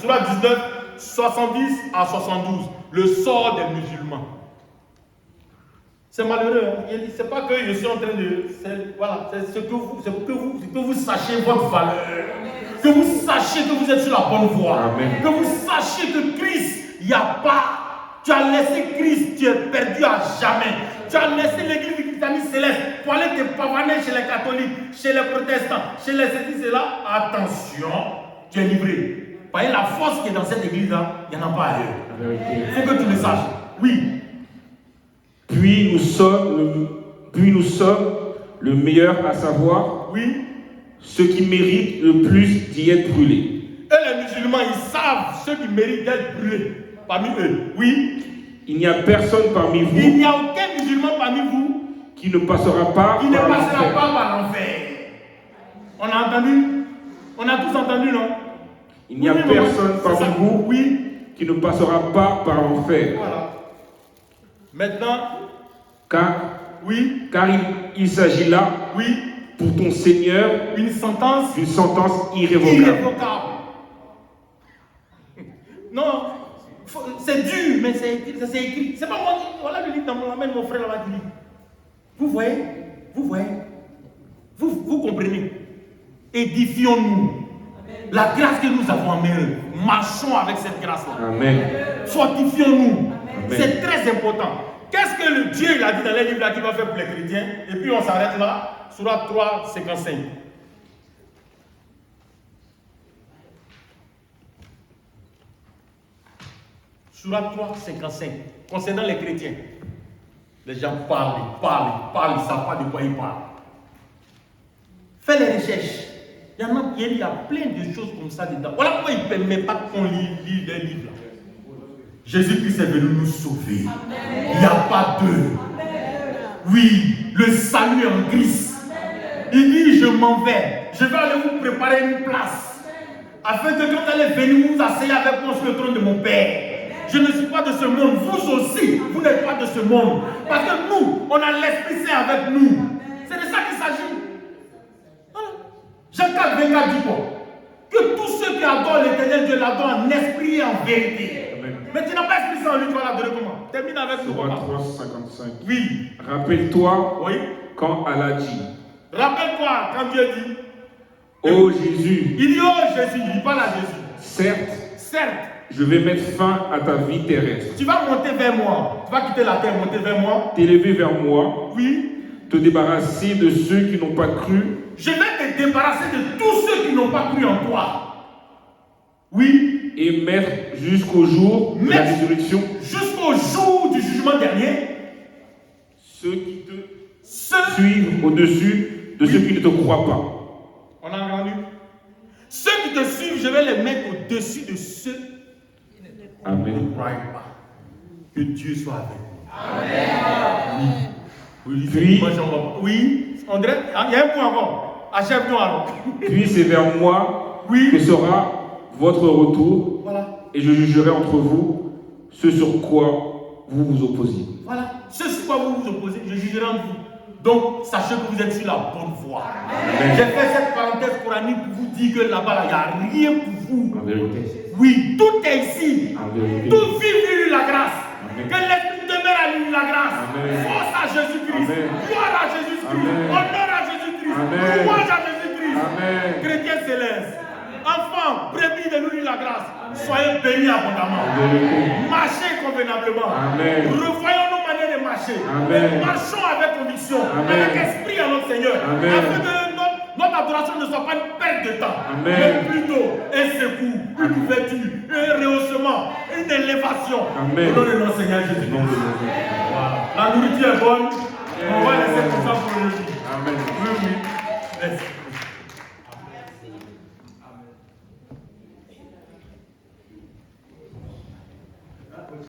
Sourate 19, 70 à 72. Le sort des musulmans. C'est malheureux. Hein? C'est pas que je suis en train de. Voilà, c'est que vous sachiez votre valeur. Que vous sachiez que vous êtes sur la bonne voie. Amen. Que vous sachiez que Christ, il n'y a pas. Tu as laissé Christ, tu es perdu à jamais. Tu as laissé l'église du christianisme céleste pour aller te pavaner chez les catholiques, chez les protestants, chez les ceci, cela. Attention, tu es livré. Vous voyez, la force qui est dans cette église-là, il n'y en a pas ailleurs. Il faut que tu le saches. Oui. Puis nous sommes le meilleur, à savoir Oui. ceux qui méritent le plus d'y être brûlés. Et les musulmans, ils savent ceux qui méritent d'être brûlés parmi eux. Oui. Il n'y a personne parmi Il vous n'y a aucun musulman parmi vous qui ne passera pas qui ne par passera l'enfer. pas par l'enfer. On a entendu? On a tous entendu, non? Il n'y a Oui, personne maman, parmi vous oui. qui ne passera pas par l'enfer. Voilà. Maintenant, Car il s'agit là, oui, pour ton Seigneur, une sentence d'une sentence irrévocable. irrévocable. Non, c'est dur, mais c'est écrit. C'est pas moi qui. Voilà le livre dans la main de mon frère là-bas qui lit. Vous voyez? Vous comprenez? Édifions-nous. La grâce que nous avons en main, marchons avec cette grâce-là. Amen. Fortifions-nous. Amen. C'est très important. Qu'est-ce que le Dieu il a dit dans les livres là qu'il va faire pour les chrétiens? Et puis on s'arrête là, Sourate 3, 55. Sourate 3, 55. Concernant les chrétiens. Les gens parlent, ils ne savent pas de quoi ils parlent. Fais les recherches. Il y a plein de choses comme ça dedans. Voilà pourquoi il ne permet pas qu'on lit les livres là. Jésus-Christ est venu nous sauver. Il n'y a pas d'eux. Oui, le salut est en Christ. Il dit, je m'en vais. Je vais aller vous préparer une place. Afin que quand vous allez venir, vous asseyez avec moi sur le trône de mon Père. Je ne suis pas de ce monde. Vous aussi, vous n'êtes pas de ce monde. Parce que nous, on a l'Esprit Saint avec nous. C'est de ça qu'il s'agit. Voilà. Jean 4, 24 dit quoi? Que tous ceux qui adorent l'Éternel Dieu l'adorent en esprit et en vérité. Mais tu n'as pas Esprit Saint en lui, tu vas l'adorer comment? Termine avec nous. Sourate 3, 55. Oui. Rappelle-toi Oui. quand Allah dit, Rappelle-toi quand Dieu dit. ô Jésus, Il dit oh Jésus, il parle à Jésus. certes, Certes, je vais mettre fin à ta vie terrestre, tu vas monter vers moi. Tu vas quitter la terre, monter vers moi. t'élever vers moi, Oui. te débarrasser de ceux qui n'ont pas cru, Je vais te débarrasser de tous ceux qui n'ont pas cru en toi. Oui. et mettre jusqu'au jour de la résurrection Jusqu'au jour du jugement dernier. ceux qui te Ceux. suivent au-dessus de ceux qui ne te croient pas. On a entendu. Ceux qui te suivent, je vais les mettre au-dessus de ceux qui ne Amen. croient pas. Que Dieu soit avec nous. Amen. Oui. Puis- Oui. André, il y a un point encore. Achève-nous alors. Puis c'est vers moi Oui. que sera votre retour, Voilà. et je jugerai entre vous ce sur quoi vous vous opposez. Voilà. Ce sur quoi vous vous opposez, je jugerai en vous. Donc, sachez que vous êtes sur la bonne voie. J'ai fait cette parenthèse coranique pour vous dire que là-bas, il n'y a rien pour vous. En vérité. Oui, tout est ici. En vérité. Tout vit lui la grâce. Amen. Que l'Esprit demeure à lui la grâce. Amen. Force à Jésus-Christ. Amen. Gloire à Jésus-Christ. Amen. Honneur à Jésus-Christ. Amen. Louange à Jésus-Christ. Amen. Chrétien céleste. Enfants, brebis de lui la grâce. Soyez bénis abondamment. En vérité. Marchez convenablement. Amen. Revoyons nos manières de marcher. Amen. Marchons avec conviction. Amen. Avec esprit à notre Seigneur. Amen. Afin que notre adoration ne soit pas une perte de temps. Amen. Mais plutôt un secours, une ouverture, un rehaussement, une élévation. Amen. Au nom de notre Seigneur Jésus. Nom de Jésus. Voilà. La nourriture est bonne. On va laisser comme ça pour aujourd'hui.